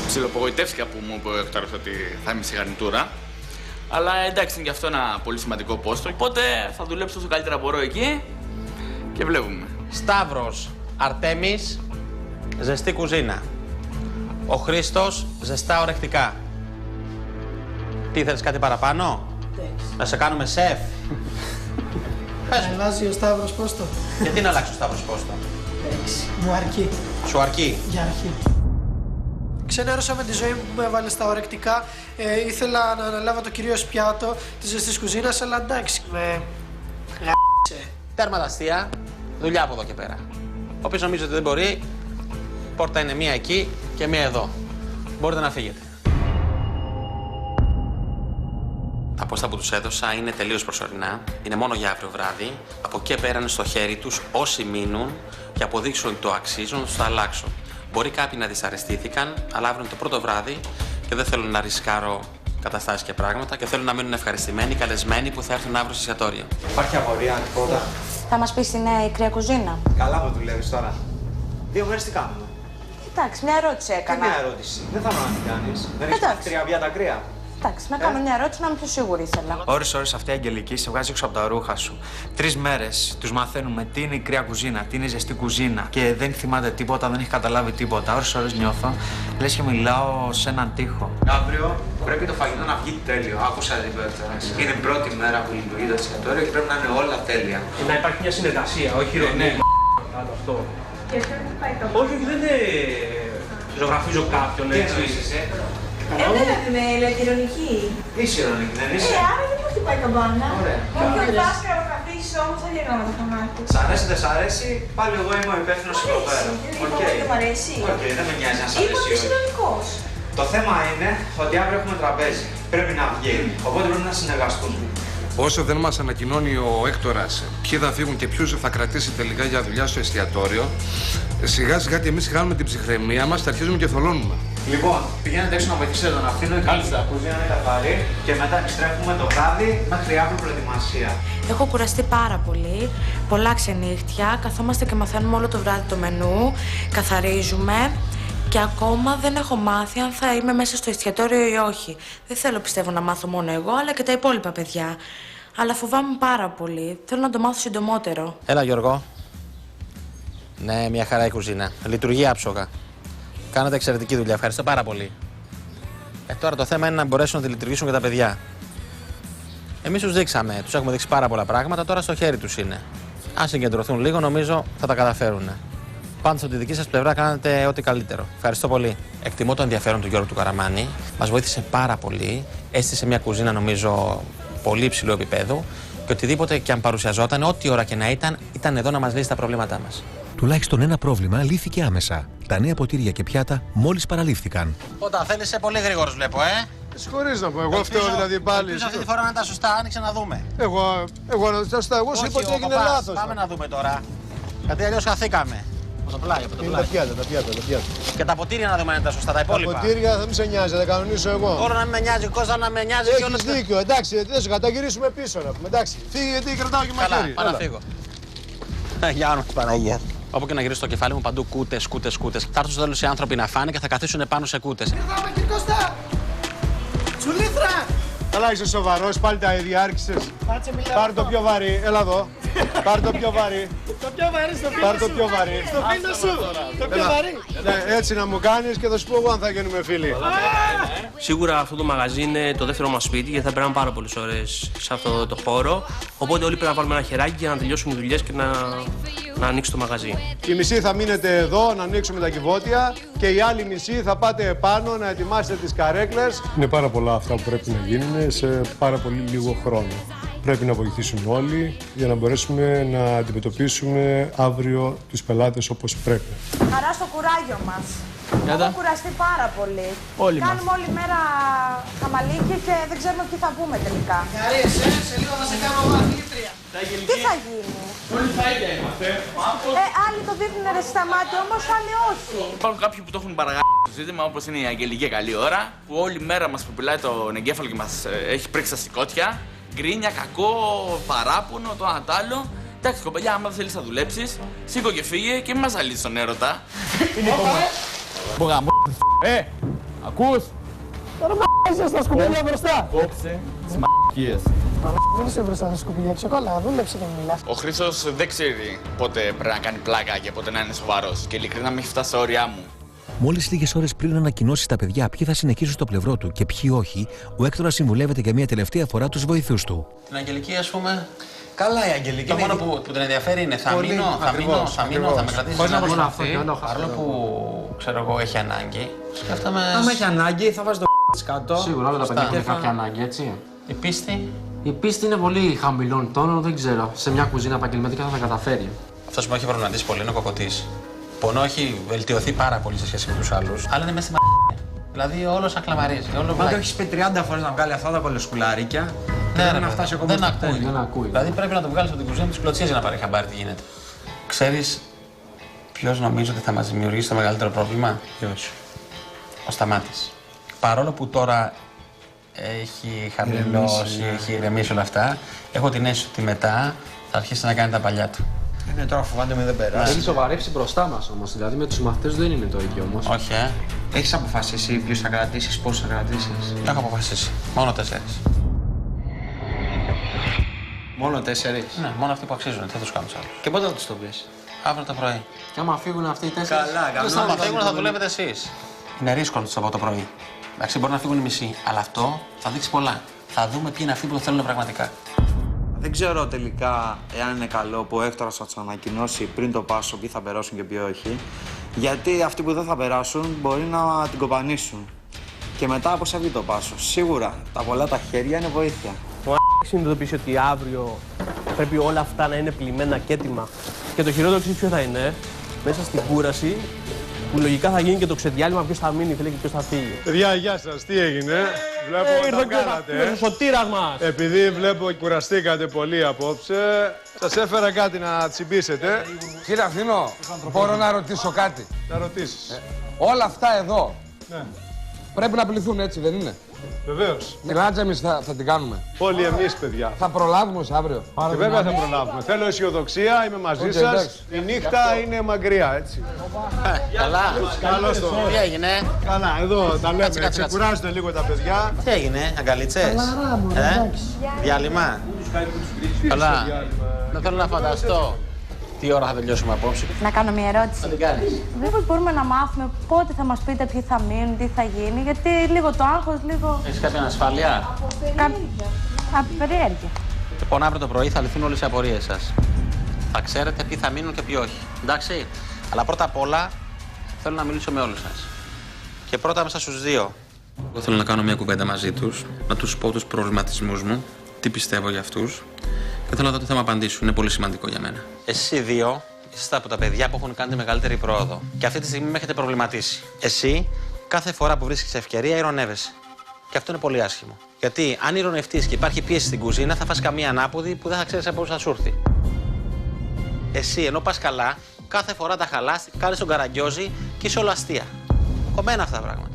Ψιλοπογοητεύτηκα που μου είπε ο Έκτορας ότι θα είμαι στη γαρνιτούρα. Αλλά εντάξει, είναι και αυτό ένα πολύ σημαντικό πόστο. Οπότε θα δουλέψω όσο καλύτερα μπορώ εκεί και βλέπουμε. Σταύρος, Αρτέμις, ζεστή κουζίνα. Ο Χρήστος, ζεστά ορεκτικά. Τι θέλεις, κάτι παραπάνω? Να σε κάνουμε σεφ. Πες μου. Αλλάζει ο Σταύρος πόστο. Γιατί να αλλάξει ο Σταύρος πόστο? Εντάξει, μου αρκεί. Σου αρκεί. Για αρχή. Ξενέρωσα με τη ζωή μου που με έβαλε στα ορεκτικά. Ήθελα να αναλάβω το κυρίως πιάτο της ζεστής κουζίνας, αλλά εντάξει, με γ***σε. Τέρμα τα αστεία, δουλειά από εδώ και πέρα. Όποιος νομίζει ότι δεν μπορεί, πόρτα είναι μία εκεί και μία εδώ. Μπορείτε να φύγετε. Τα πόστα που τους έδωσα είναι τελείως προσωρινά. Είναι μόνο για αύριο βράδυ. Από εκεί πέρα είναι στο χέρι τους. Όσοι μείνουν και αποδείξουν ότι το αξίζουν, τους θα αλλάξω. Μπορεί κάποιοι να δυσαρεστήθηκαν, αλλά αύριο είναι το πρώτο βράδυ και δεν θέλω να ρισκάρω καταστάσεις και πράγματα και θέλω να μείνουν ευχαριστημένοι, καλεσμένοι που θα έρθουν αύριο στο εστιατόριο. Υπάρχει απορία, τίποτα? Θα μας πεις την κρύα κουζίνα. Καλά που δουλεύεις τώρα. 2 μέρες τι κάνουμε? Εντάξει, μια ερώτηση έκανα. Τι μια ερώτηση? Δεν θα να την κάνεις. Δεν έχεις 3 βιάτα κρύα. Εντάξει, να κάνω μια ερώτηση να είμαι πιο σίγουρη ήθελα. Ώρες αυτή η Αγγελική σε βγάζει έξω από τα ρούχα σου. 3 μέρες τους μαθαίνουμε τι είναι η κρύα κουζίνα, τι είναι η ζεστή κουζίνα και δεν θυμάται τίποτα, δεν έχει καταλάβει τίποτα. Ώρες νιώθω, λες και μιλάω σε έναν τοίχο. Αύριο πρέπει το φαγητό να βγει τέλειο. Άκουσα την πέρα. Είναι η πρώτη μέρα που λειτουργεί το εστιατόριο και πρέπει να είναι όλα τέλεια. Να υπάρχει μια συνεργασία, όχι ηρωνία. Αυτό. Όχι, δεν ζωγραφίζω κάποιον, έτσι. Δεν με λέτε ηρωνική. Είσαι ηρωνική, δεν είσαι? Άρα δεν μου χτυπάει καμπάνα. Ωραία. Όποιο δάσκαλο καθίσει όμως θα γεγονότα θα μάθει. Σ' αρέσει, δεν σ' αρέσει, πάλι εγώ είμαι ο υπεύθυνος εδώ πέρα. Δεν μ' αρέσει. Οκ, δεν με νοιάζει αν σ' αρέσει. Είπα ότι είσαι ηρωνικός. Το θέμα είναι ότι αύριο έχουμε τραπέζι. Πρέπει να βγει. Οπότε πρέπει να συνεργαστούμε. Όσο δεν μας ανακοινώνει ο Έκτορας ποιοι θα φύγουν και ποιους θα κρατήσει τελικά για δουλειά στο εστιατόριο, σιγά σιγά και εμείς χάνουμε την ψυχραιμία μας και αρχίζουμε και θολώνουμε. Λοιπόν, πηγαίνετε έξω να βοηθήσετε τον αυτήν, κάλυψε τα κουζίνα, είναι καθαρή και μετά επιστρέφουμε το βράδυ μέχρι αύριο προετοιμασία. Έχω κουραστεί πάρα πολύ. Πολλά ξενύχτια. Καθόμαστε και μαθαίνουμε όλο το βράδυ το μενού. Καθαρίζουμε. Και ακόμα δεν έχω μάθει αν θα είμαι μέσα στο εστιατόριο ή όχι. Δεν θέλω, πιστεύω, να μάθω μόνο εγώ, αλλά και τα υπόλοιπα παιδιά. Αλλά φοβάμαι πάρα πολύ. Θέλω να το μάθω συντομότερο. Έλα, Γιώργο. Ναι, μια χαρά η κουζίνα. Λειτουργεί άψογα. Κάνετε εξαιρετική δουλειά. Ευχαριστώ πάρα πολύ. Τώρα το θέμα είναι να μπορέσουν να τη λειτουργήσουν και τα παιδιά. Εμείς τους δείξαμε. Τους έχουμε δείξει πάρα πολλά πράγματα. Τώρα στο χέρι τους είναι. Αν συγκεντρωθούν λίγο, νομίζω θα τα καταφέρουν. Πάντως από τη δική σας πλευρά κάνετε ό,τι καλύτερο. Ευχαριστώ πολύ. Εκτιμώ το ενδιαφέρον του Γιώργου του Καραμάνη. Μας βοήθησε πάρα πολύ. Έστησε μια κουζίνα, νομίζω, πολύ υψηλού επίπεδου. Και οτιδήποτε και αν παρουσιαζόταν, ό,τι ώρα και να ήταν εδώ να μας λύσει τα προβλήματά μας. Τουλάχιστον ένα πρόβλημα λύθηκε άμεσα. Τα νέα ποτήρια και πιάτα μόλις παραλήφθηκαν. Όταν θέλεις, πολύ γρήγορος βλέπω, Συγχωρείς να πω, εγώ φταίω δηλαδή πάλι. Ελπίζω αυτή τη φορά να είναι τα σωστά, άνοιξε να δούμε. Εγώ να τα σωστά, εγώ σου είπα ότι έγινε λάθος. Πάμε να δούμε τώρα. Γιατί αλλιώς χαθήκαμε. Από το πλάι, από το πλάι. Τα πιάτα. Και τα ποτήρια να δούμε αν είναι τα σωστά, τα υπόλοιπα. Τα ποτήρια θα μην σε νοιάζει, θα τα κανονίσω εγώ. Όλο να μην με νοιάζει, Κώστα να με νοιάζει. Έχεις δίκιο, εντάξει, δεν σου καταγυρίσουμε πίσω να πούμε. Εντάξει, φύγει γιατί κρατάω και μαχαίρι. Καλά, πάω να φύγω. Για όνομα της Παναγίας. Όπου και να γυρίσω το κεφάλι μου, παντού κούτες. Θα έρθουν στο τέλος οι άνθρωποι να φάνε και θα καθίσουν πάνω σε κούτες. Ήρθαμε και Κώστα! Τσουλήθρα! Καλά, είσαι σοβαρός, πάλι τα ίδια άρχισες. Πάρε το πιο βαρύ, έλα εδώ. Πάρε το πιο βαρύ. Το πιο βαρύ στο πίνο. Πάρε το πιο βαρύ. Στο πίνο σου. Το πιο βαρύ. Ναι, έτσι να μου κάνεις και θα σου πω εγώ αν θα γίνουμε φίλοι. Σίγουρα αυτό το μαγαζί είναι το δεύτερο μας σπίτι γιατί θα περνάμε πάρα πολλές ώρες σε αυτό το χώρο. Οπότε όλοι πρέπει να βάλουμε ένα χεράκι για να τελειώσουμε οι δουλειές και να ανοίξει το μαγαζί. Η μισή θα μείνετε εδώ να ανοίξουμε τα κυβότια και η άλλη μισή θα πάτε επάνω να ετοιμάσετε τις καρέκλες. Είναι πάρα πολλά αυτά που πρέπει να γίνουν σε πάρα πολύ λίγο χρόνο. Πρέπει να βοηθήσουν όλοι για να μπορέσουμε να αντιμετωπίσουμε αύριο τους πελάτες όπως πρέπει. Χαρά στο κουράγιο μας. Έχω κουραστεί πάρα πολύ. Κάνουμε όλη μέρα χαμαλίκι και δεν ξέρουμε τι θα πούμε τελικά. Χαρίες, σε λίγο θα σε κάνω μαθήτρια. Τι θα γίνει? Όλοι τα ίδια είμαστε. Άλλοι το δείχνουν ρε στα μάτια, όμως άλλοι όχι. Υπάρχουν κάποιοι που το έχουν παραγάσει το ζήτημα, όπως είναι η Αγγελική καλή ώρα, που όλη μέρα μας ποπιλάει τον εγκέφαλο και μας έχει πρίξει τα σηκώτια. Γκρίνια, κακό, παράπονο, το ένα το άλλο. Εντάξει, κοπελιά, άμα δεν θέλεις να δουλέψεις, σήκω και φύγε και μην μας αλύσεις τον έρωτα. Ακούς! Τώρα είσαι στα σκουπίδια μπροστά. Κόψε τις μ***κίες. Δεν είσαι μπροστά στα σκουπίδια, ψεκόλα, δούλεψε και μιλάς. Ο Χρήστος δεν ξέρει πότε πρέπει να κάνει πλάκα και πότε να είναι σοβαρός και ειλικρινά με έχει φτάσει στα όρια μου. Μόλις λίγες ώρες πριν ανακοινώσει στα παιδιά ποιοι θα συνεχίσουν στο πλευρό του και ποιοι όχι, ο Έκτορας συμβουλεύεται για μια τελευταία φορά τους βοηθούς του. Την Αγγελική, ας πούμε. Καλά η Αγγελική. Το μόνο που την ενδιαφέρει είναι θα μείνω, θα με κρατήσει να βοηθήσω. Παρόλο που ξέρω εγώ, έχει ανάγκη. Σκέφτομαι. Άμα έχει ανάγκη, θα βάζει το της κάτω. Σίγουρα όλα τα παιδιά έχουν κάποια ανάγκη, έτσι. Η πίστη. Η πίστη είναι πολύ χαμηλών τόνων, δεν ξέρω. Σε μια κουζίνα επαγγελματικά θα τα καταφέρει. Αυτό που με έχει προβληματίσει πολύ είναι ο κοκοτής. Πονό έχει βελτιωθεί πάρα πολύ σε σχέση με τους άλλους, αλλά είναι μέσα στη μαγεία. Δηλαδή όλο ακλαμαρίζει. Αν το έχει πει 30 φορές να βγάλει αυτά τα κολοσκουλάρικια, ναι, να φτάσει ακόμα δεν ακούει. Δηλαδή πρέπει να το βγάλει από την κουζίνα τη κλωτσία για να πάρει χαμπάρι τι γίνεται. Ξέρεις ποιος νομίζω ότι θα μας δημιουργήσει το μεγαλύτερο πρόβλημα? Ποιος? Ο Σταμάτης. Παρόλο που τώρα έχει χαμηλώσει, έχει ηρεμήσει όλα αυτά, έχω την αίσθηση ότι μετά θα αρχίσει να κάνει τα παλιά του. Είναι τώρα φοβάται με δεν περάσει. Έχει σοβαρεύσει μπροστά μας όμως. Δηλαδή με τους μαθητές δεν είναι το ίδιο όμως. Όχι, Έχεις αποφασίσει ποιους θα κρατήσεις, πόσους θα κρατήσεις? Έχω αποφασίσει. Μόνο 4. Μόνο 4? Ναι, μόνο αυτοί που αξίζουν. Δεν θα τους κάνω τους άλλους. Και πότε θα τους το πεις? Αύριο το πρωί. Και άμα φύγουν αυτοί οι 4. Καλά, άμα φύγουν θα δουλεύετε εσείς. Είναι ρίσκο το Σαββατό πρωί. Εντάξει, μπορεί να φύγουν οι μισοί, αλλά αυτό θα δείξει πολλά. Θα δούμε ποιοι είναι αυτοί που το θέλουν πραγματικά. Δεν ξέρω τελικά εάν είναι καλό που ο Έκτορας θα τους ανακοινώσει πριν το πάσο ποιοι θα περάσουν και ποιοι όχι. Γιατί αυτοί που δεν θα περάσουν μπορεί να την κοπανίσουν. Και μετά πώς θα βγει το πάσο. Σίγουρα τα πολλά τα χέρια είναι βοήθεια. Ο συνειδητοποιήσει ότι αύριο πρέπει όλα αυτά να είναι πλημμένα και έτοιμα. Και το χειρότερο ξέρεις ποιο θα είναι, μέσα στην κούραση, που λογικά θα γίνει και το ξεδιάλειμμα ποιος θα μείνει, θέλει και ποιος θα φύγει. Παιδιά, γεια σας, τι έγινε? Βλέπω τα κάνατε. Ο σωτήρας μας. Επειδή βλέπω κουραστήκατε πολύ απόψε, σας έφερα κάτι να τσιμπήσετε. Κύριε Αθήνο, μπορώ να ρωτήσω κάτι? Να ρωτήσεις. Όλα αυτά εδώ ναι. Πρέπει να πληθούν, έτσι δεν είναι? Βεβαίως. Την ράτσα εμείς θα την κάνουμε. Όλοι εμείς, παιδιά. Θα προλάβουμε ως αύριο. Και βέβαια θα προλάβουμε. Θέλω αισιοδοξία, είμαι μαζί σας. Εντάξει. Η νύχτα είναι μακριά, έτσι. Καλά. Καλώς το. Τι έγινε? Καλά, εδώ τα λέμε. Ξεκουράζονται λίγο τα παιδιά. Τι έγινε, αγκαλίτσες? Διάλειμμα. Καλά. Δεν θέλω να φανταστώ τι ώρα θα τελειώσουμε απόψε. Να κάνω μια ερώτηση. Θα την κάνεις. Μήπως μπορούμε να μάθουμε πότε θα μας πείτε ποιοι θα μείνουν, τι θα γίνει, γιατί λίγο το άγχος, λίγο... Έχεις κάποια ανασφάλεια? Από περιέργεια. Λοιπόν, αύριο το πρωί θα λυθούν όλες οι απορίες σας. Θα ξέρετε ποιοι θα μείνουν και ποιοι όχι. Εντάξει. Αλλά πρώτα απ' όλα θέλω να μιλήσω με όλους σας. Και πρώτα μέσα στους δύο. Εγώ θέλω να κάνω μια κουβέντα μαζί τους, να τους πω τους προβληματισμούς μου, τι πιστεύω για αυτούς. Και θέλω να δω τι θα μου απαντήσουν. Είναι πολύ σημαντικό για μένα. Εσείς οι δύο είστε από τα παιδιά που έχουν κάνει τη μεγαλύτερη πρόοδο. Και αυτή τη στιγμή με έχετε προβληματίσει. Εσύ, κάθε φορά που βρίσκεις ευκαιρία, ειρωνεύεσαι. Και αυτό είναι πολύ άσχημο. Γιατί αν ειρωνευτείς και υπάρχει πίεση στην κουζίνα, θα φας καμία ανάποδη που δεν θα ξέρεις από πού θα σου έρθει. Εσύ, ενώ πας καλά, κάθε φορά τα χαλάς, κάνεις τον καραγκιόζη και είσαι όλο αστεία. Κομμένα αυτά τα πράγματα.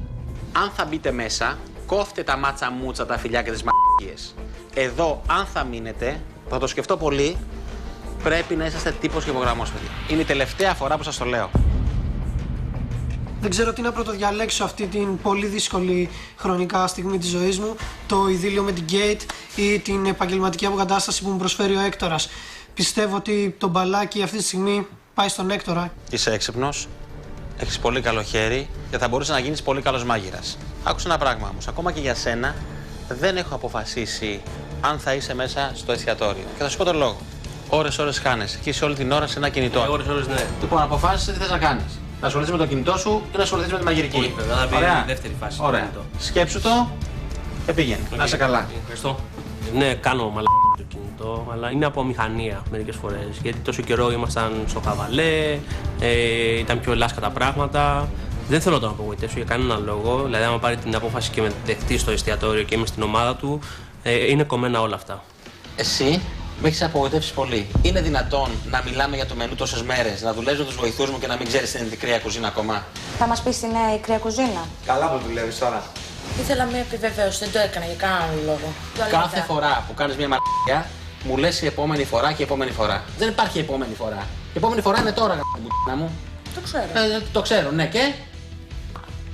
Αν θα μπείτε μέσα, κόφτε τα μάτσα μούτσα, τα φιλιά και τις μ***ες. Εδώ, αν θα μείνετε, θα το σκεφτώ πολύ, πρέπει να είσαστε τύπος και υπογραμμός, παιδιά. Είναι η τελευταία φορά που σας το λέω. Δεν ξέρω τι να πρωτοδιαλέξω αυτή την πολύ δύσκολη χρονικά στιγμή της ζωής μου, το ειδήλιο με την Gate ή την επαγγελματική αποκατάσταση που μου προσφέρει ο Έκτορας. Πιστεύω ότι το μπαλάκι αυτή τη στιγμή πάει στον Έκτορα. Είσαι έξυπνος, έχεις πολύ καλό χέρι και θα μπορούσε να γίνεις πολύ καλός μάγειρας. Άκουσα ένα πράγμα όμως, ακόμα και για σένα δεν έχω αποφασίσει αν θα είσαι μέσα στο εστιατόριο. Και θα σου πω τον λόγο. Ώρες χάνεσαι και είσαι όλη την ώρα σε ένα κινητό. Ώρες, ναι. Λοιπόν, αποφάσισε τι θες να κάνεις. Να ασχοληθείς με το κινητό σου ή να ασχοληθείς με τη μαγειρική? Όχι, βέβαια, θα μπει η δεύτερη φάση. Ωραία. Σκέψου το και πήγαινε. Να είσαι καλά. Ευχαριστώ. Ναι, κάνω το κινητό, αλλά είναι από μηχανία μερικές φορές. Γιατί τόσο καιρό ήμασταν στο χαβαλέ, ήταν πιο λάσκα τα πράγματα. Δεν θέλω να τον απογοητεύσω για κανέναν λόγο. Δηλαδή, άμα πάρει την απόφαση και με δεχτεί στο εστιατόριο και είμαι στην ομάδα του, είναι κομμένα όλα αυτά. Εσύ με έχεις απογοητεύσει πολύ. Είναι δυνατόν να μιλάμε για το μενού τόσες μέρες, να δουλεύεις με τους βοηθούς μου και να μην ξέρεις την κρύα κουζίνα ακόμα? Θα μας πεις τη νέα η κρύα κουζίνα. Καλά που δουλεύεις τώρα. Ήθελα μία επιβεβαίωση, δεν το έκανα για κανέναν λόγο. Κάθε φορά που κάνεις μία μαλακιά, μου λες η επόμενη φορά και η επόμενη φορά. Δεν υπάρχει η επόμενη φορά. Η επόμενη φορά είναι τώρα, γ***να μου. Το ξέρω. Το ξέρω, ναι, και.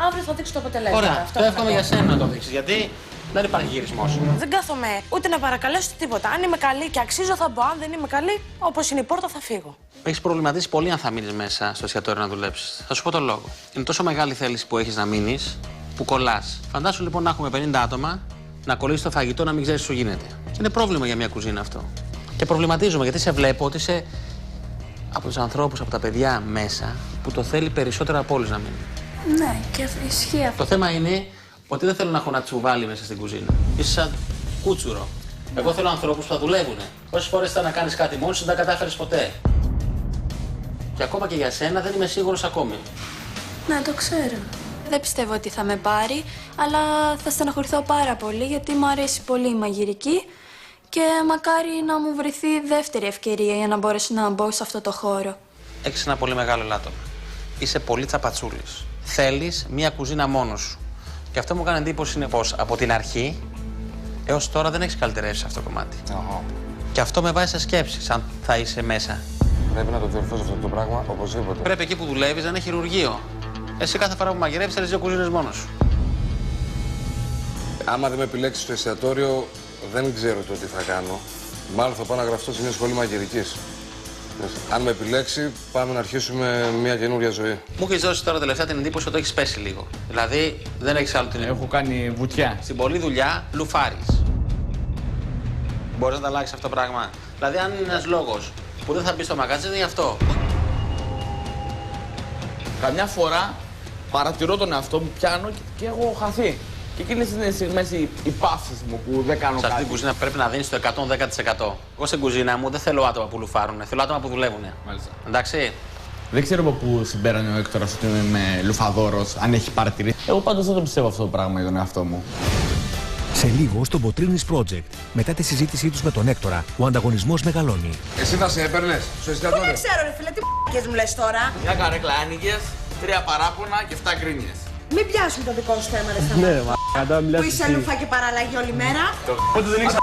Αύριο θα δείξω το αποτελέσμα. Ωραία, το εύχομαι για σένα να το δείξεις, γιατί δεν υπάρχει γυρισμός. Δεν κάθομαι ούτε να παρακαλέσω τίποτα. Αν είμαι καλή και αξίζω θα μπω. Αν δεν είμαι καλή, όπως είναι η πόρτα, θα φύγω. Έχεις προβληματίσει πολύ αν θα μείνεις μέσα στο εστιατόριο να δουλέψεις. Θα σου πω τον λόγο. Είναι τόσο μεγάλη θέληση που έχεις να μείνεις, που κολλάς. Φαντάσου λοιπόν να έχουμε 50 άτομα, να κολλήσεις το φαγητό, να μην ξέρεις τι σου γίνεται. Και είναι πρόβλημα για μια κουζίνα αυτό. Και προβληματίζομαι γιατί σε βλέπω ότι είσαι από τους ανθρώπους, από τα παιδιά μέσα, που το θέλει περισσότερο από όλους να μείνει. Ναι, και ισχύει αυτό. Το θέμα είναι ότι δεν θέλω να έχω να τσουβάλι μέσα στην κουζίνα. Είσαι σαν κούτσουρο. Εγώ θέλω ανθρώπους που θα δουλεύουν. Όσες φορές θα να κάνεις κάτι μόνος σου, δεν τα κατάφερες ποτέ. Και ακόμα και για σένα δεν είμαι σίγουρος ακόμη. Ναι, το ξέρω. Δεν πιστεύω ότι θα με πάρει, αλλά θα στεναχωρηθώ πάρα πολύ γιατί μου αρέσει πολύ η μαγειρική και μακάρι να μου βρεθεί δεύτερη ευκαιρία για να μπορέσω να μπω σε αυτό το χώρο. Έχεις ένα πολύ μεγάλο ελάττωμα. Είσαι πολύ τσαπατσούλης. Θέλεις μία κουζίνα μόνος σου. Και αυτό μου κάνει εντύπωση είναι πως από την αρχή έως τώρα δεν έχεις καλυτερεύσει σε αυτό το κομμάτι. Και αυτό με βάζει σε σκέψεις, αν θα είσαι μέσα. Πρέπει να το διορθώσω αυτό το πράγμα οπωσδήποτε. Πρέπει εκεί που δουλεύεις να είναι χειρουργείο. Εσύ κάθε φορά που μαγειρεύεις θέλεις 2 κουζίνες μόνος σου. Άμα δεν με επιλέξεις στο εστιατόριο, δεν ξέρω το τι θα κάνω. Μάλλον θα πάω να γραφτώ σε μια σχολή μαγειρικής. Αν με επιλέξει, πάμε να αρχίσουμε μια καινούρια ζωή. Μου έχεις δώσει τώρα τελευταία την εντύπωση ότι έχεις πέσει λίγο. Δηλαδή δεν έχεις άλλο την. Έχω κάνει βουτιά. Στην πολλή δουλειά λουφάρεις. Μπορείς να τα αλλάξεις αυτό το πράγμα. Δηλαδή, αν είναι ένας λόγος που δεν θα μπει στο μαγαζί, είναι γι' αυτό. Καμιά φορά παρατηρώ τον εαυτό μου, πιάνω και έχω χαθεί. Και εκείνες είναι οι στιγμές οι παύσεις μου που δεν κάνω κάτι. Σε αυτή την κουζίνα πρέπει να δίνεις το 110%. Εγώ στην κουζίνα μου δεν θέλω άτομα που λουφάρουν, θέλω άτομα που δουλεύουν. Μάλιστα. Εντάξει. Δεν ξέρω από πού συμπέρανε ο Έκτορας ότι είμαι λουφαδόρος, αν έχει παρατηρήσει. Εγώ πάντως δεν το πιστεύω αυτό το πράγμα για τον εαυτό μου. Σε λίγο στο Botrynis Project, μετά τη συζήτησή τους με τον Έκτορα, ο ανταγωνισμός μεγαλώνει. Εσύ θα σε έπαιρνες στο εστιατόριο? Δεν ξέρω, ρε φίλε, τι p***κες μου λες τώρα. Μια καρέκλα άνοιγες, 3 παράπονα και 7 γκρίνιες. Μην πιάσουμε το δικό σου θέμα, ρε Σταμάτη. Ναι, μα κατά μιλάς. Που είσαι λούφα και παραλλαγή όλη μέρα. Πότε δεν έχεις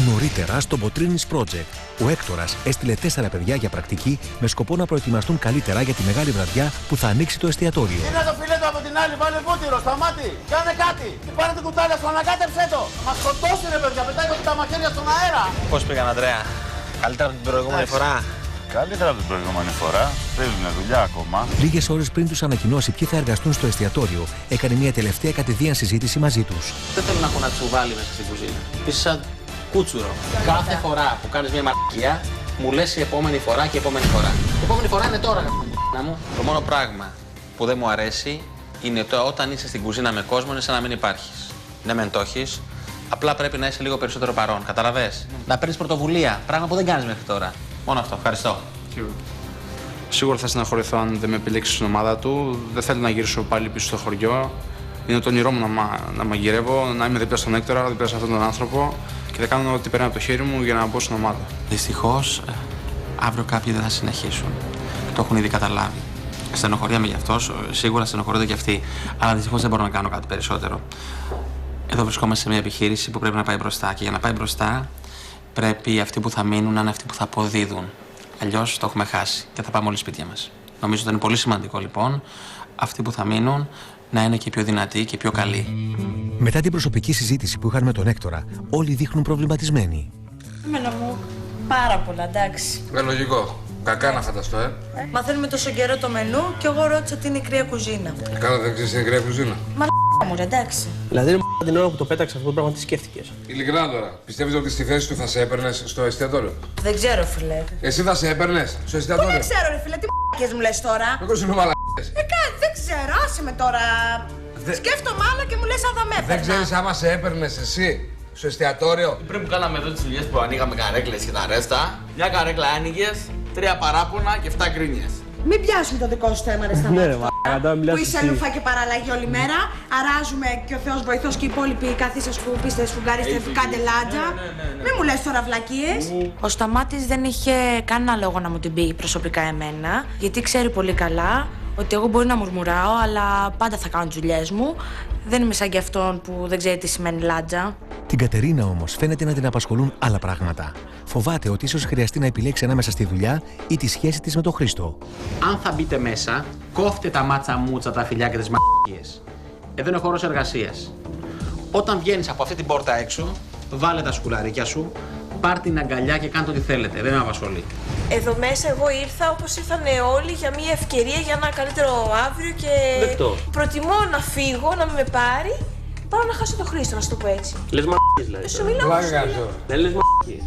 Νωρίτερα στο Botrynis Project, ο Έκτορας έστειλε 4 παιδιά για πρακτική με σκοπό να προετοιμαστούν καλύτερα για τη μεγάλη βραδιά που θα ανοίξει το εστιατόριο. Είναι το φιλέτο από την άλλη, βάλε βούτυρο, σταμάτη, κάνε κάτι. Πάρε την κουτάλια σου, ανακάτεψέ το. Μας σκοτώσει ρε παιδιά, πετάει τα μαχαίρια στον αέρα. Πώς πήγαν, Ανδρέα? Καλύτερα από την προηγούμενη φορά? Καλύτερα από την προηγούμενη φορά. Θέλουν δουλειά ακόμα. Λίγες ώρες πριν τους ανακοινώσει ποιοι θα εργαστούν στο εστιατόριο, έκανε μια τελευταία κατηδίαν συζήτηση μαζί τους. Δεν θέλω να έχω να τσουβάλι μέσα στην κουζίνα. Είσαι σαν κούτσουρο. Κάθε φορά που κάνεις μια μαρκία, μου λες η επόμενη φορά και η επόμενη φορά. Η επόμενη φορά είναι τώρα, να μου. Το μόνο πράγμα που δεν μου αρέσει είναι το όταν είσαι στην κουζίνα με κόσμο είναι σαν να μην υπάρχεις. Ναι, μεν το έχεις, απλά πρέπει να είσαι λίγο περισσότερο παρόν. Καταλαβες? Να παίρνεις πρωτοβουλία, πράγμα που δεν κάνεις μέχρι τώρα. Μόνο αυτό. Ευχαριστώ. Σίγουρα θα στεναχωρηθώ αν δεν με επιλέξει στην ομάδα του. Δεν θέλω να γυρίσω πάλι πίσω στο χωριό. Είναι το όνειρό μου να μαγειρεύω, να είμαι δίπλα στον Έκτορα, δίπλα σε αυτόν τον άνθρωπο και θα κάνω ό,τι περνάει από το χέρι μου για να μπω στην ομάδα. Δυστυχώς, αύριο κάποιοι δεν θα συνεχίσουν. Το έχουν ήδη καταλάβει. Στενοχωριάμαι γι' αυτό, σίγουρα στενοχωρούνται κι αυτοί. Αλλά δυστυχώς δεν μπορώ να κάνω κάτι περισσότερο. Εδώ βρισκόμαστε σε μια επιχείρηση που πρέπει να πάει μπροστά. Και για να πάει μπροστά, πρέπει αυτοί που θα μείνουν να είναι αυτοί που θα αποδίδουν. Αλλιώς το έχουμε χάσει και θα πάμε όλοι σπίτια μας. Νομίζω ότι είναι πολύ σημαντικό λοιπόν αυτοί που θα μείνουν να είναι και πιο δυνατοί και πιο καλοί. Μετά την προσωπική συζήτηση που είχαν με τον Έκτορα, όλοι δείχνουν προβληματισμένοι. Εμένα μου πάρα πολλά, εντάξει. Λογικό. Κακά να φανταστώ, Μαθαίνουμε τόσο καιρό το μενού και εγώ ρώτησα τι είναι η κρύα κουζίνα. Καλά, δεν ξέρεις τι είναι κρύα κουζίνα. Μα μου, εντάξει. Δηλαδή, την ώρα που το πέταξε αυτό το πράγμα, τι σκέφτηκες? Ειλικρινά τώρα, πιστεύεις ότι στη θέση του θα σε έπαιρνες στο εστιατόριο? Δεν ξέρω, φιλέ. Εσύ θα σε έπαιρνες στο εστιατόριο? Δεν ξέρω, ρε φίλε, τι p***κες μου λες τώρα. Εγώ σου λέω μαλακές. Δεν ξέρω, άσε με τώρα. Σκέφτομαι άλλα και μου λες αν θα με έπαιρνα. Δεν ξέρεις άμα σε έπαιρνες εσύ στο εστιατόριο? Πριν που κάναμε εδώ τις δουλειές που ανοίγαμε καρέκλες και τα ρέστα, μια καρέκλα άνοιγες, 3 παράπονα και 7 γκρίνιες. Μην πιάσουμε το δικό σου θέμα, ρε Σταμάτη. Ναι, ρε, που είσαι λούφα και παραλλαγή όλη μέρα. Αράζουμε και ο Θεός βοηθός και οι υπόλοιποι καθίστε σφουγγίστε, σφουγγάριστε, κάντε λάτζα. Μην μου λες τώρα βλακίες. Ο Σταμάτης δεν είχε κανένα λόγο να μου την πει προσωπικά εμένα, γιατί ξέρει πολύ καλά ότι εγώ μπορεί να μουρμουράω, αλλά πάντα θα κάνω τις δουλειές μου. Δεν είμαι σαν και αυτόν που δεν ξέρει τι σημαίνει λάτζα. Την Κατερίνα όμως φαίνεται να την απασχολούν άλλα πράγματα. Φοβάται ότι ίσως χρειαστεί να επιλέξει ανάμεσα στη δουλειά ή τη σχέση της με τον Χρήστο. Αν θα μπείτε μέσα, κόφτε τα μάτσα μούτσα, τα φιλιά και τις μ***κίες. Εδώ είναι χώρος εργασίας. Όταν βγαίνεις από αυτή την πόρτα έξω, βάλε τα σκουλαρίκια σου, πάρ' την αγκαλιά και κάντε ό,τι θέλετε. Δεν με απασχολεί. Εδώ μέσα εγώ ήρθα όπως ήρθανε όλοι για μια ευκαιρία για ένα καλύτερο αύριο και προτιμώ να φύγω, να με πάρει, παρά να χάσω τον Χρήστο, να σου το πω έτσι. Λες μ***κίες δηλαδή. Σου μιλάω. Δεν λες μ***κίες.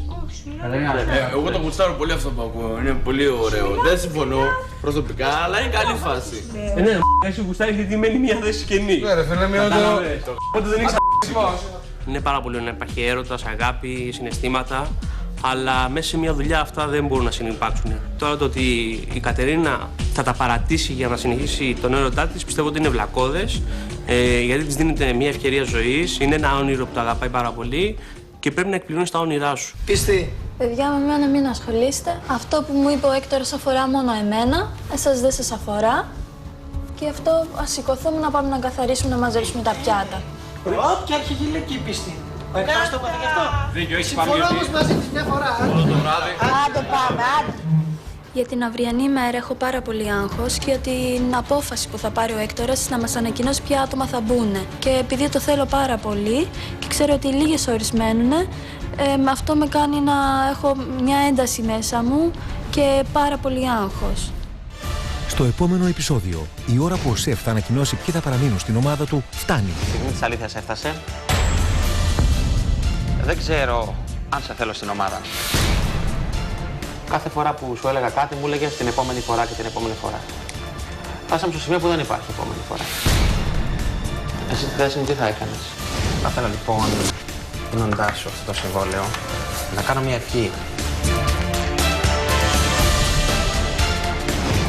Εγώ το γουστάρω πολύ αυτό που ακούω. Είναι πολύ ωραίο. Δεν συμφωνώ προσωπικά, αλλά είναι καλή φάση. Ναι, εσύ γουστάρεις γιατί μένει μια θέση κενή. Ναι, ρε φίλε, Οπότε δεν έχεις Είναι πάρα πολύ να υπάρχει έρωτας, αγάπη, συναισθήματα, αλλά μέσα σε μια δουλειά αυτά δεν μπορούν να συνυπάρξουν. Τώρα το ότι η Κατερίνα θα τα παρατήσει για να συνεχίσει τον έρωτά της, πιστεύω ότι είναι βλακώδες, γιατί της δίνεται μια ευκαιρία ζωής, είναι ένα όνειρο που το αγαπάει πάρα πολύ και πρέπει να εκπληρώνεις τα όνειρά σου. Πιστή. Παιδιά, με μένα μην ασχολείστε. Αυτό που μου είπε ο Έκτορας αφορά μόνο εμένα, εσάς δεν σας αφορά. Και αυτό ας σηκωθούμε να πάμε να καθαρίσουμε, να μαζέψουμε τα πιάτα. Όποια αρχηγηλική πίστη. Ο Έκτορας το είπατε γι' αυτό. Δίκιο, έχεις Συμφωνώ όμως μαζί της μια φορά. Άντε πάμε, άντε. Για την αυριανή ημέρα έχω πάρα πολύ άγχος και για την απόφαση που θα πάρει ο Έκτορας να μας ανακοινώσει ποια άτομα θα μπουν. Και επειδή το θέλω πάρα πολύ και ξέρω ότι λίγες ώρες μένουνε, με αυτό με κάνει να έχω μια ένταση μέσα μου και πάρα πολύ άγχος. Στο επόμενο επεισόδιο, η ώρα που ο σεφ θα ανακοινώσει ποιοι θα παραμείνουν στην ομάδα του φτάνει. Η στιγμή της αλήθειας έφτασε. Δεν ξέρω αν σε θέλω στην ομάδα. Κάθε φορά που σου έλεγα κάτι, μου έλεγες την επόμενη φορά και την επόμενη φορά. Φτάσαμε στο σημείο που δεν υπάρχει επόμενη φορά. Εσύ στη θέση μου τι θα έκανες? Θα ήθελα λοιπόν, δίνοντάς σου αυτό το συμβόλαιο, να κάνω μια ευχή.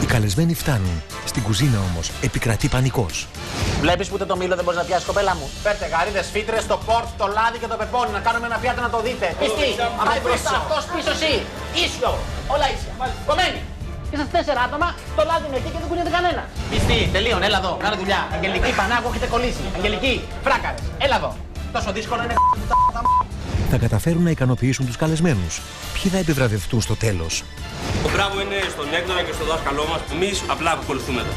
Οι καλεσμένοι φτάνουν. Στην κουζίνα όμως επικρατεί πανικός. Βλέπεις που ούτε το μήλο δεν μπορείς να πιάσεις, κοπέλα μου. Φέρτε γαρίδες, φύτρες, το πόρτ, το λάδι και το πεπόνι. Να κάνουμε ένα πιάτο να το δείτε. Πιστή, αμά μπροστά, αυτός πίσω εσύ. Ίσιο, όλα ίσια. Κομμένη. Είσαστε 4 άτομα, το λάδι είναι εκεί και δεν κουνιέται κανένα. Πιστή, τελείων, έλα εδώ, κάνε δουλειά. Αγγελική, Πανάγο, έχετε κολλήσει. Αγγελική, φράκαρες, έλα εδώ. Τόσο δύσκολο είναι Θα καταφέρουν να ικανοποιήσουν τους καλεσμένους. Ποιοι θα επιβραβευτούν στο τέλος? Το μπράβο είναι στον Έκτορα και στον δάσκαλό μας. Εμείς απλά ακολουθούμε εδώ.